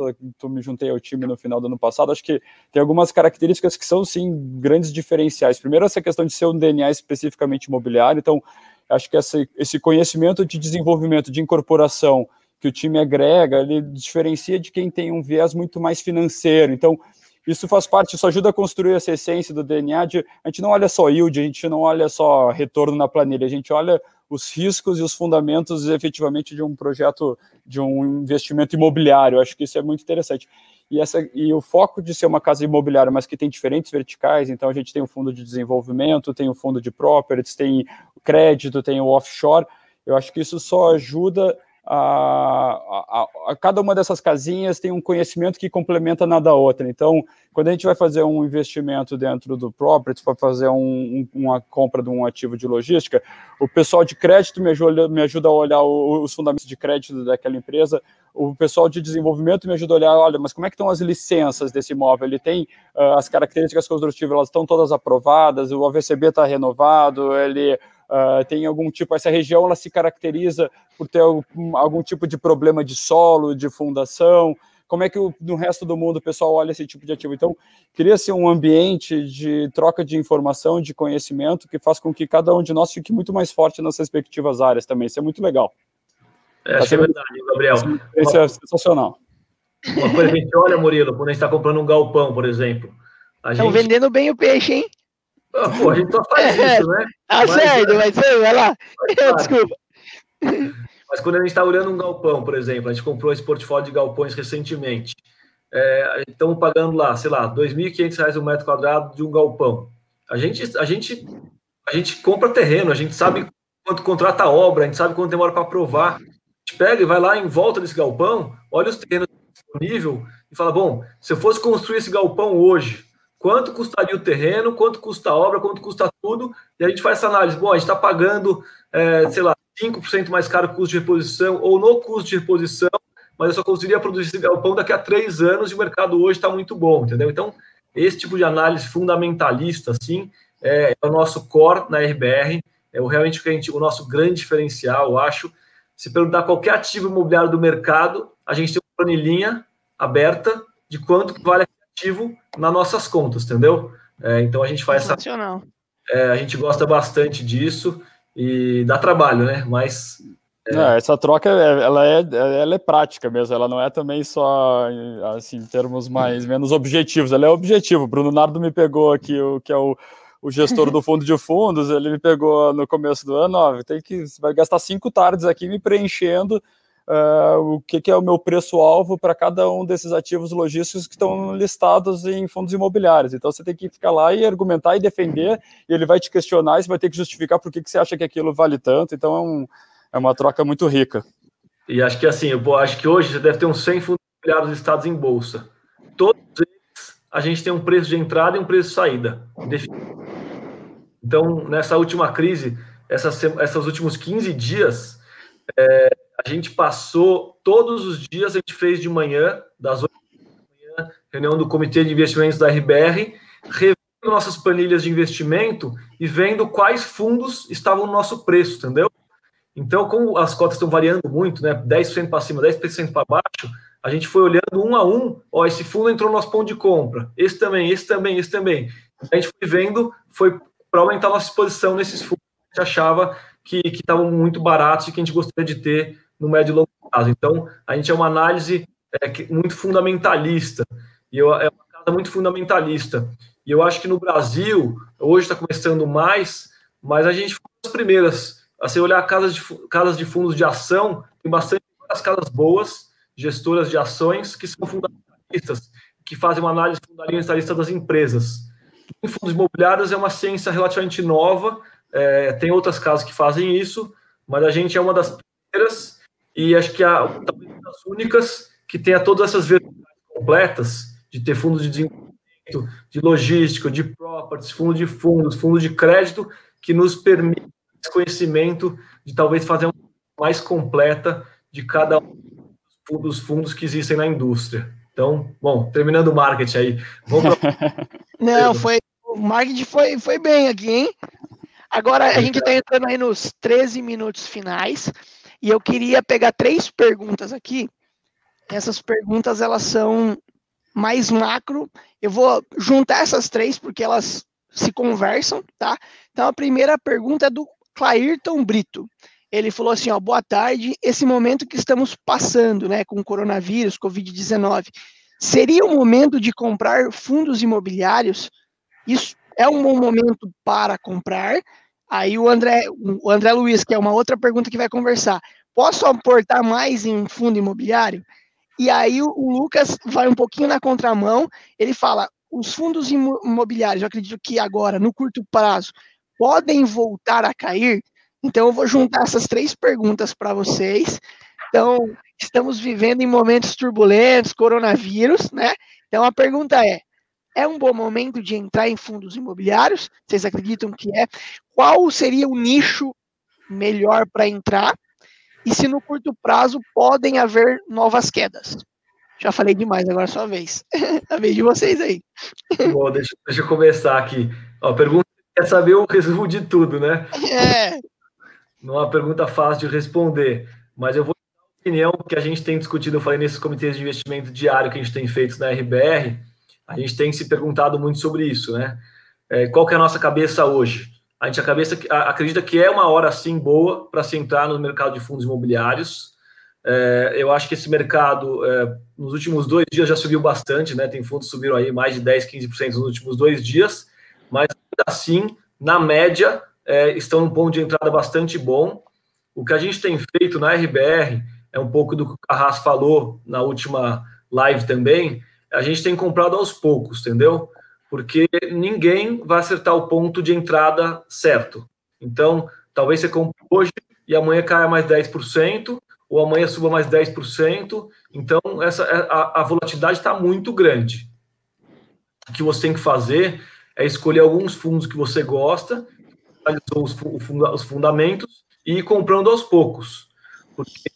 eu me juntei ao time no final do ano passado, acho que tem algumas características que são, sim, grandes diferenciais. Primeiro, essa questão de ser um DNA especificamente imobiliário, então acho que esse conhecimento de desenvolvimento, de incorporação que o time agrega, ele diferencia de quem tem um viés muito mais financeiro. Então, isso faz parte, isso ajuda a construir essa essência do DNA. A gente não olha só yield, a gente não olha só retorno na planilha, a gente olha os riscos e os fundamentos efetivamente de um projeto, de um investimento imobiliário. Eu acho que isso é muito interessante. E o foco de ser uma casa imobiliária, mas que tem diferentes verticais, então a gente tem o fundo de desenvolvimento, tem o fundo de properties, tem o crédito, tem o offshore. Eu acho que isso só ajuda a cada uma dessas casinhas tem um conhecimento que complementa nada a outra. Então, quando a gente vai fazer um investimento dentro do property, para fazer uma compra de um ativo de logística, o pessoal de crédito me ajuda a olhar os fundamentos de crédito daquela empresa, o pessoal de desenvolvimento me ajuda a olhar, olha, mas como é que estão as licenças desse imóvel? Ele tem as características construtivas, elas estão todas aprovadas, o AVCB está renovado, ele tem algum tipo, essa região ela se caracteriza por ter algum tipo de problema de solo, de fundação. Como é que no resto do mundo o pessoal olha esse tipo de ativo? Então, cria-se um ambiente de troca de informação, de conhecimento, que faz com que cada um de nós fique muito mais forte nas respectivas áreas também. Isso é muito legal. Acho que é verdade, Gabriel. Isso é sensacional. Uma coisa que a gente olha, Murilo, quando a gente está comprando um galpão, por exemplo. Estão vendendo bem o peixe, hein? Pô, a gente só faz isso, né? Certo, mas vai lá. Desculpa. Mas quando a gente está olhando um galpão, por exemplo, a gente comprou esse portfólio de galpões recentemente. Estamos pagando lá, sei lá, R$ 2.500 um metro quadrado de um galpão. A gente compra terreno, a gente sabe quanto contrata a obra, a gente sabe quanto demora para aprovar. A gente pega e vai lá em volta desse galpão, olha os terrenos disponíveis e fala, bom, se eu fosse construir esse galpão hoje, quanto custaria o terreno, quanto custa a obra, quanto custa tudo, e a gente faz essa análise. Bom, a gente está pagando, sei lá, 5% mais caro o custo de reposição, ou no custo de reposição, mas eu só conseguiria produzir esse galpão daqui a 3 anos e o mercado hoje está muito bom, entendeu? Então, esse tipo de análise fundamentalista, assim, é o nosso core na RBR, realmente o nosso grande diferencial, eu acho. Se perguntar qualquer ativo imobiliário do mercado, a gente tem uma planilhinha aberta de quanto vale ativo nas nossas contas, entendeu? Então a gente faz a gente gosta bastante disso e dá trabalho, né? Mas essa troca ela é prática mesmo, ela não é também só assim, em termos menos objetivos, ela é objetivo. O Bruno Nardo me pegou aqui, que é o gestor do fundo de fundos, ele me pegou no começo do ano, você vai gastar 5 tardes aqui me preenchendo o que é o meu preço-alvo para cada um desses ativos logísticos que estão listados em fundos imobiliários. Então, você tem que ficar lá e argumentar e defender, e ele vai te questionar, e você vai ter que justificar por que você acha que aquilo vale tanto. Então, é uma troca muito rica. E acho que assim, acho que hoje você deve ter uns 100 fundos imobiliários listados em bolsa. Todos eles, a gente tem um preço de entrada e um preço de saída. Então, nessa última crise, esses últimos 15 dias, a gente passou todos os dias, a gente fez de manhã, das 8 da manhã, reunião do Comitê de Investimentos da RBR, revendo nossas planilhas de investimento e vendo quais fundos estavam no nosso preço, entendeu? Então, como as cotas estão variando muito, né, 10% para cima, 10% para baixo, a gente foi olhando um a um, ó, esse fundo entrou no nosso ponto de compra, esse também, esse também, esse também. A gente foi vendo, foi para aumentar a nossa exposição nesses fundos que a gente achava que estavam muito baratos e que a gente gostaria de ter no médio e longo prazo. Então, a gente é uma análise muito fundamentalista, e é uma casa muito fundamentalista. E eu acho que no Brasil, hoje está começando mais, mas a gente foi as primeiras. A você olhar casas de fundos de ação, tem bastante casas boas, gestoras de ações, que são fundamentalistas, que fazem uma análise fundamentalista das empresas. Em fundos imobiliários é uma ciência relativamente nova, tem outras casas que fazem isso, mas a gente é uma das primeiras e acho que talvez uma das únicas que tenha todas essas verticais completas, de ter fundos de desenvolvimento, de logística, de properties, fundo de crédito, que nos permite esse conhecimento de talvez fazer uma mais completa de cada um dos fundos que existem na indústria. Então, bom, terminando o marketing aí. Vamos pra... Não, o marketing foi bem aqui, hein? Agora a gente está entrando aí nos 13 minutos finais e eu queria pegar 3 perguntas aqui. Essas perguntas, elas são mais macro. Eu vou juntar essas 3 porque elas se conversam, tá? Então a primeira pergunta é do Clairton Brito. Ele falou assim, ó, boa tarde, esse momento que estamos passando, né, com o coronavírus, Covid-19, seria o momento de comprar fundos imobiliários? Isso é um bom momento para comprar? Aí o André Luiz, que é uma outra pergunta que vai conversar, posso aportar mais em fundo imobiliário? E aí o Lucas vai um pouquinho na contramão, ele fala, os fundos imobiliários, eu acredito que agora, no curto prazo, podem voltar a cair? Então eu vou juntar essas 3 perguntas para vocês. Então, estamos vivendo em momentos turbulentos, coronavírus, né? Então a pergunta é um bom momento de entrar em fundos imobiliários? Vocês acreditam que é? Qual seria o nicho melhor para entrar? E se no curto prazo podem haver novas quedas? Já falei demais, agora é a sua vez. A vez de vocês aí. Bom, deixa eu começar aqui. A pergunta é saber o resumo de tudo, né? Não é uma pergunta fácil de responder, mas eu vou dar a opinião que a gente tem discutido, eu falei nesses comitês de investimento diário que a gente tem feito na RBR, a gente tem se perguntado muito sobre isso, né? Qual que é a nossa cabeça hoje? A gente acredita que é uma hora, sim, boa para se entrar no mercado de fundos imobiliários. Eu acho que esse mercado, nos últimos 2 dias, já subiu bastante, né? Tem fundos que subiram aí mais de 10%, 15% nos últimos 2 dias, mas ainda assim, na média, estão num ponto de entrada bastante bom. O que a gente tem feito na RBR é um pouco do que o Carras falou na última live também. A gente tem comprado aos poucos, entendeu? Porque ninguém vai acertar o ponto de entrada certo. Então, talvez você compre hoje e amanhã caia mais 10%, ou amanhã suba mais 10%. Então, a volatilidade está muito grande. O que você tem que fazer é escolher alguns fundos que você gosta, os fundamentos, e ir comprando aos poucos. Porque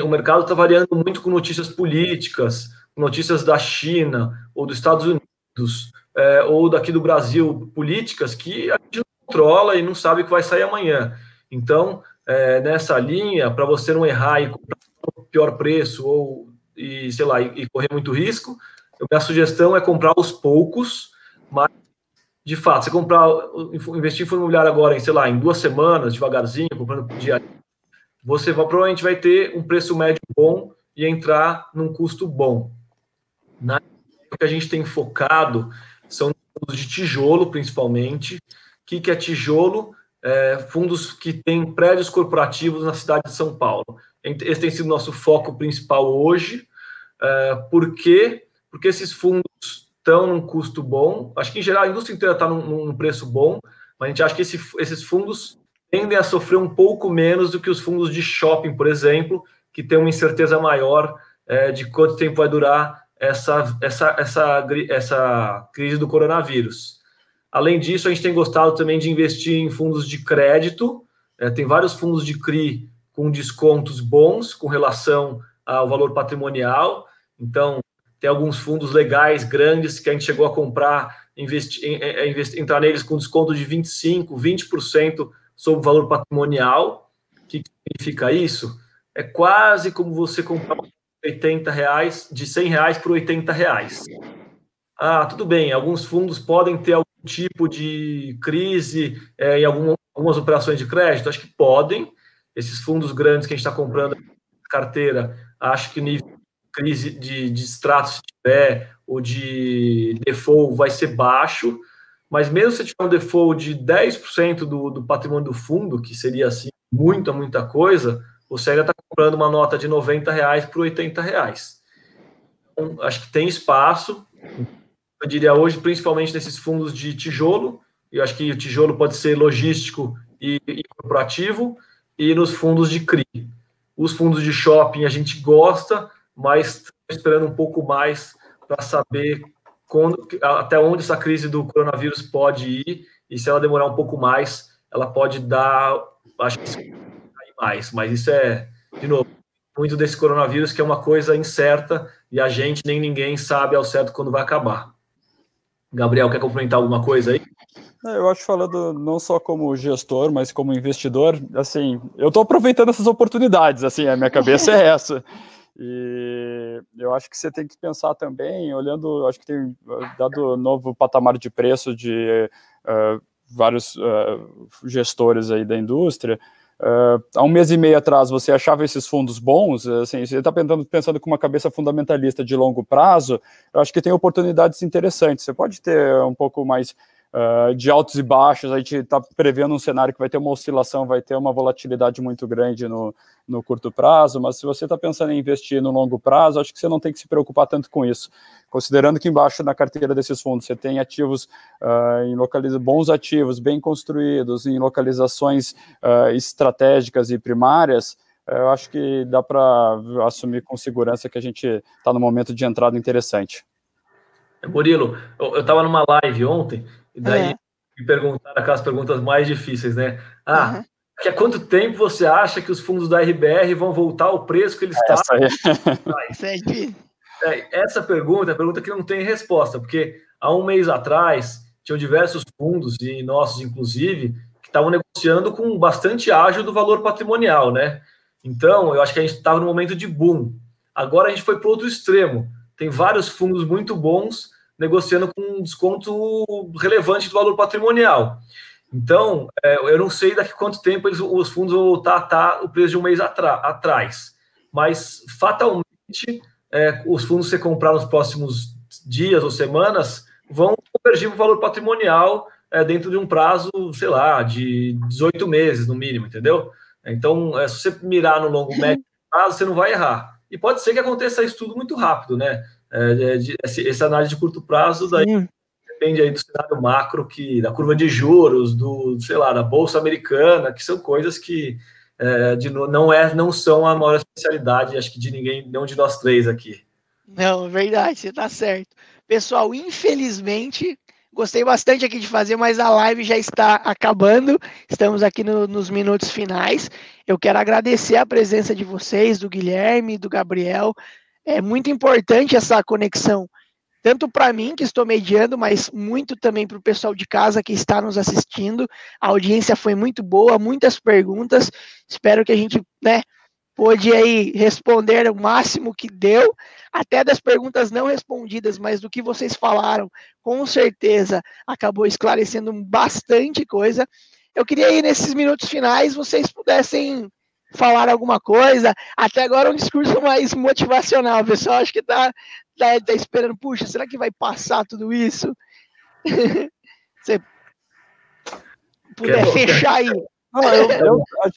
o mercado está variando muito com notícias políticas, notícias da China ou dos Estados Unidos, ou daqui do Brasil, políticas que a gente não controla e não sabe o que vai sair amanhã. Então, nessa linha, para você não errar e comprar o pior preço e correr muito risco, minha sugestão é comprar aos poucos, mas, de fato, você investir em fundo imobiliário agora em 2 semanas, devagarzinho, comprando por dia, você provavelmente vai ter um preço médio bom e entrar num custo bom. O que a gente tem focado são fundos de tijolo, principalmente. O que é tijolo? Fundos que têm prédios corporativos na cidade de São Paulo. Esse tem sido o nosso foco principal hoje. Por quê? Porque esses fundos estão num custo bom. Acho que, em geral, a indústria inteira está num preço bom, mas a gente acha que esses fundos tendem a sofrer um pouco menos do que os fundos de shopping, por exemplo, que tem uma incerteza maior de quanto tempo vai durar essa crise do coronavírus. Além disso, a gente tem gostado também de investir em fundos de crédito. Tem vários fundos de CRI com descontos bons com relação ao valor patrimonial. Então, tem alguns fundos legais, grandes, que a gente chegou a comprar, entrar neles com desconto de 25%, 20% sobre o valor patrimonial, que significa isso? É quase como você comprar R$80, de R$100 por R$80. Ah, tudo bem, alguns fundos podem ter algum tipo de crise em algumas operações de crédito, acho que podem. Esses fundos grandes que a gente está comprando carteira, acho que o nível de crise de extrato, se tiver, ou de default, vai ser baixo, mas mesmo se tiver um default de 10% do patrimônio do fundo, que seria assim, muita coisa, você ainda está comprando uma nota de R$90 por R$80. Então, acho que tem espaço. Eu diria hoje, principalmente nesses fundos de tijolo, e eu acho que o tijolo pode ser logístico e corporativo, e nos fundos de CRI. Os fundos de shopping a gente gosta, mas estamos esperando um pouco mais para saber até onde essa crise do coronavírus pode ir, e se ela demorar um pouco mais, ela pode dar, acho que mais, mas isso é, de novo, muito desse coronavírus que é uma coisa incerta, e a gente nem ninguém sabe ao certo quando vai acabar. Gabriel, quer complementar alguma coisa aí? Eu acho, falando não só como gestor, mas como investidor, assim, eu estou aproveitando essas oportunidades, assim, a minha cabeça é essa. E eu acho que você tem que pensar também, olhando, acho que tem dado novo patamar de preço de vários gestores aí da indústria. Há um mês e meio atrás você achava esses fundos bons, assim, você está pensando com uma cabeça fundamentalista de longo prazo, eu acho que tem oportunidades interessantes. Você pode ter um pouco mais de altos e baixos, a gente está prevendo um cenário que vai ter uma oscilação, vai ter uma volatilidade muito grande no curto prazo, mas se você está pensando em investir no longo prazo, acho que você não tem que se preocupar tanto com isso. Considerando que embaixo na carteira desses fundos você tem ativos bons ativos, bem construídos, em localizações estratégicas e primárias, eu acho que dá para assumir com segurança que a gente está no momento de entrada interessante. Murilo, eu estava numa live ontem, e daí me perguntaram aquelas perguntas mais difíceis, né? Daqui a quanto tempo você acha que os fundos da RBR vão voltar ao preço que eles estavam? Essa pergunta é a pergunta que não tem resposta, porque há um mês atrás tinham diversos fundos, e nossos inclusive, que estavam negociando com bastante ágio do valor patrimonial, né? Então, eu acho que a gente estava no momento de boom. Agora a gente foi para o outro extremo. Tem vários fundos muito bons negociando com um desconto relevante do valor patrimonial. Então, eu não sei daqui a quanto tempo os fundos vão voltar a estar o preço de um mês atrás. Mas, fatalmente, os fundos que você comprar nos próximos dias ou semanas vão convergir para o valor patrimonial dentro de um prazo, sei lá, de 18 meses, no mínimo, entendeu? Então, se você mirar no longo médio prazo, você não vai errar. E pode ser que aconteça isso tudo muito rápido, né? Essa análise de curto prazo, daí depende aí do cenário macro, da curva de juros, da Bolsa Americana, que são coisas que não são a maior especialidade, acho que de ninguém, não de nós três aqui. Não, verdade, você está certo. Pessoal, infelizmente, gostei bastante aqui de fazer, mas a live já está acabando. Estamos aqui nos minutos finais. Eu quero agradecer a presença de vocês, do Guilherme, do Gabriel. É muito importante essa conexão, tanto para mim, que estou mediando, mas muito também para o pessoal de casa que está nos assistindo. A audiência foi muito boa, muitas perguntas. Espero que a gente, pôde aí responder o máximo que deu, até das perguntas não respondidas, mas do que vocês falaram, com certeza acabou esclarecendo bastante coisa. Eu queria aí, nesses minutos finais, vocês pudessem falar alguma coisa. Até agora um discurso mais motivacional, o pessoal acho que tá esperando, puxa, será que vai passar tudo isso? Você puder fechar aí. A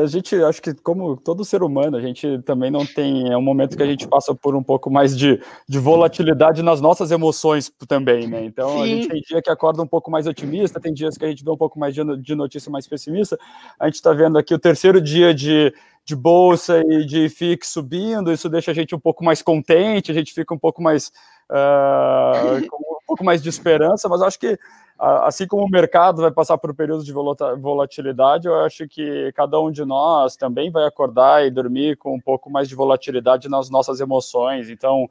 gente, acho que como todo ser humano, a gente também não tem, é um momento que a gente passa por um pouco mais de volatilidade nas nossas emoções também, né? Então, sim, a gente tem dia que acorda um pouco mais otimista, tem dias que a gente vê um pouco mais de notícia mais pessimista. A gente está vendo aqui o terceiro dia de bolsa e de FIX subindo, isso deixa a gente um pouco mais contente, a gente fica um pouco mais com um pouco mais de esperança, mas acho que assim como o mercado vai passar por períodos de volatilidade, eu acho que cada um de nós também vai acordar e dormir com um pouco mais de volatilidade nas nossas emoções. Então,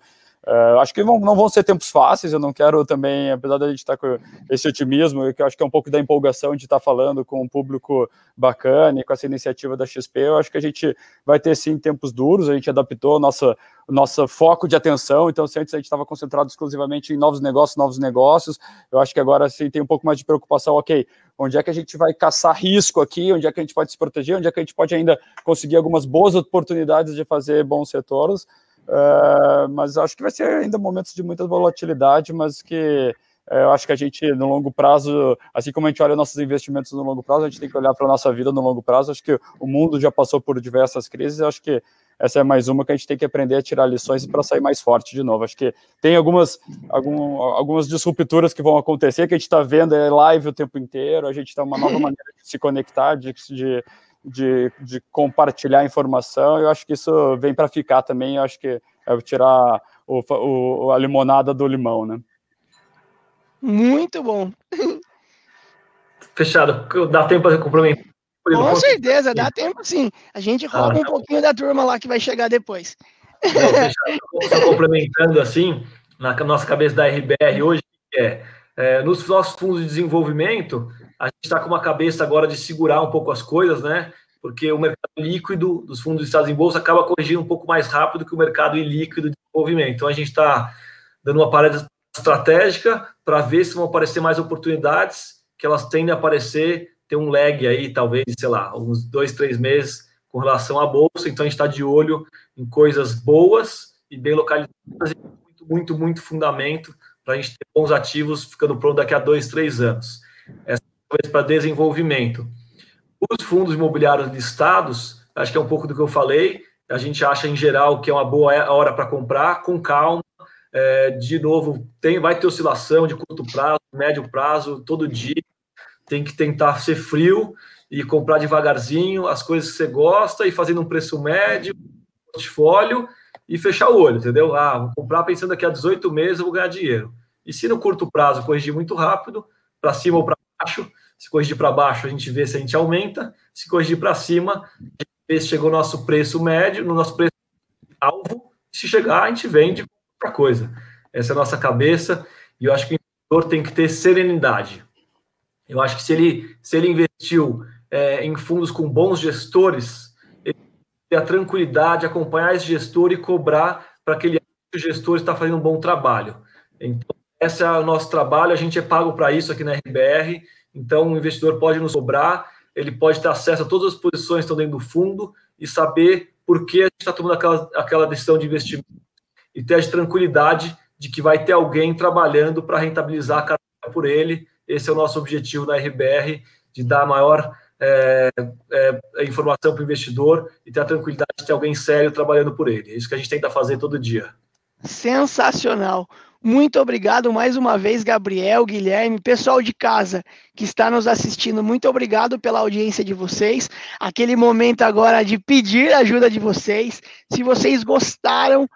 Acho que não vão ser tempos fáceis, eu não quero também, apesar da gente estar com esse otimismo, que eu acho que é um pouco da empolgação de estar falando com um público bacana e com essa iniciativa da XP, eu acho que a gente vai ter sim tempos duros, a gente adaptou o nosso foco de atenção, então se antes a gente estava concentrado exclusivamente em novos negócios, eu acho que agora sim tem um pouco mais de preocupação, ok, onde é que a gente vai caçar risco aqui, onde é que a gente pode se proteger, onde é que a gente pode ainda conseguir algumas boas oportunidades de fazer bons retornos, mas acho que vai ser ainda momentos de muita volatilidade, mas que eu acho que a gente, no longo prazo, assim como a gente olha nossos investimentos no longo prazo, a gente tem que olhar para a nossa vida no longo prazo. Acho que o mundo já passou por diversas crises, acho que essa é mais uma que a gente tem que aprender a tirar lições para sair mais forte de novo. Acho que tem algumas disrupturas que vão acontecer, que a gente está vendo live o tempo inteiro, a gente tem uma nova maneira de se conectar, de compartilhar informação. Eu acho que isso vem para ficar também. Eu acho que é tirar a limonada do limão, né? Muito bom. Fechado. Dá tempo para complementar? Com certeza, dá tempo sim. A gente rouba um pouquinho da turma lá que vai chegar depois. Não, fechado. Só complementando assim, na nossa cabeça da RBR hoje, nos nossos fundos de desenvolvimento, a gente está com uma cabeça agora de segurar um pouco as coisas, né? Porque o mercado líquido dos fundos listados em bolsa acaba corrigindo um pouco mais rápido que o mercado ilíquido de desenvolvimento. Então, a gente está dando uma parada estratégica para ver se vão aparecer mais oportunidades, que elas tendem a aparecer, ter um lag aí, talvez, sei lá, uns 2, 3 meses com relação à bolsa. Então, a gente está de olho em coisas boas e bem localizadas e muito fundamento para a gente ter bons ativos ficando pronto daqui a 2, 3 anos. Essa é para desenvolvimento. Os fundos imobiliários listados, acho que é um pouco do que eu falei, a gente acha em geral que é uma boa hora para comprar, com calma. De novo, vai ter oscilação de curto prazo, médio prazo, todo dia. Tem que tentar ser frio e comprar devagarzinho as coisas que você gosta e fazendo um preço médio, portfólio e fechar o olho, entendeu? Vou comprar pensando daqui a 18 meses eu vou ganhar dinheiro. E se no curto prazo corrigir muito rápido, para cima ou para baixo, se corrigir para baixo, a gente vê se a gente aumenta. Se corrigir para cima, a gente vê se chegou no nosso preço médio, no nosso preço alvo. Se chegar, a gente vende outra coisa. Essa é a nossa cabeça. E eu acho que o investidor tem que ter serenidade. Eu acho que se ele investiu em fundos com bons gestores, ele tem que ter a tranquilidade de acompanhar esse gestor e cobrar para que o gestor está fazendo um bom trabalho. Então, esse é o nosso trabalho. A gente é pago para isso aqui na RBR. Então, o investidor pode nos cobrar, ele pode ter acesso a todas as posições que estão dentro do fundo e saber por que a gente está tomando aquela decisão de investimento e ter a tranquilidade de que vai ter alguém trabalhando para rentabilizar a carteira por ele. Esse é o nosso objetivo na RBR, de dar maior informação para o investidor e ter a tranquilidade de ter alguém sério trabalhando por ele. É isso que a gente tenta fazer todo dia. Sensacional. Muito obrigado mais uma vez, Gabriel, Guilherme, pessoal de casa que está nos assistindo, muito obrigado pela audiência de vocês. Aquele momento agora de pedir a ajuda de vocês. Se vocês gostaram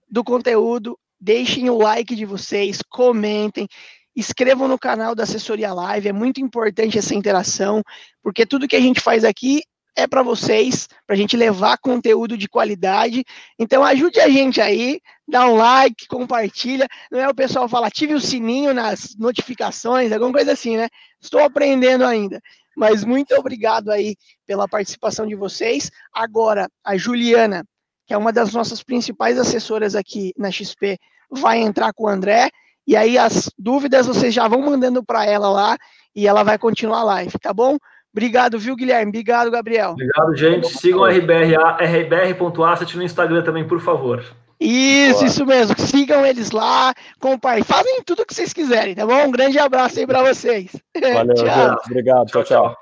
do conteúdo, deixem o like de vocês, comentem, inscrevam no canal da Assessoria Live, é muito importante essa interação, porque tudo que a gente faz aqui é para vocês, para a gente levar conteúdo de qualidade. Então ajude a gente aí, dá um like, compartilha. Não é o pessoal falar, ative o sininho nas notificações, alguma coisa assim, né? Estou aprendendo ainda. Mas muito obrigado aí pela participação de vocês. Agora, a Juliana, que é uma das nossas principais assessoras aqui na XP, vai entrar com o André. E aí as dúvidas vocês já vão mandando para ela lá e ela vai continuar a live, tá bom? Obrigado, viu, Guilherme? Obrigado, Gabriel. Obrigado, gente. Sigam a rbr.asset no Instagram também, por favor. Isso mesmo. Sigam eles lá, compartilhem, fazem tudo o que vocês quiserem, tá bom? Um grande abraço aí para vocês. Valeu, tchau. gente. Obrigado. Tchau.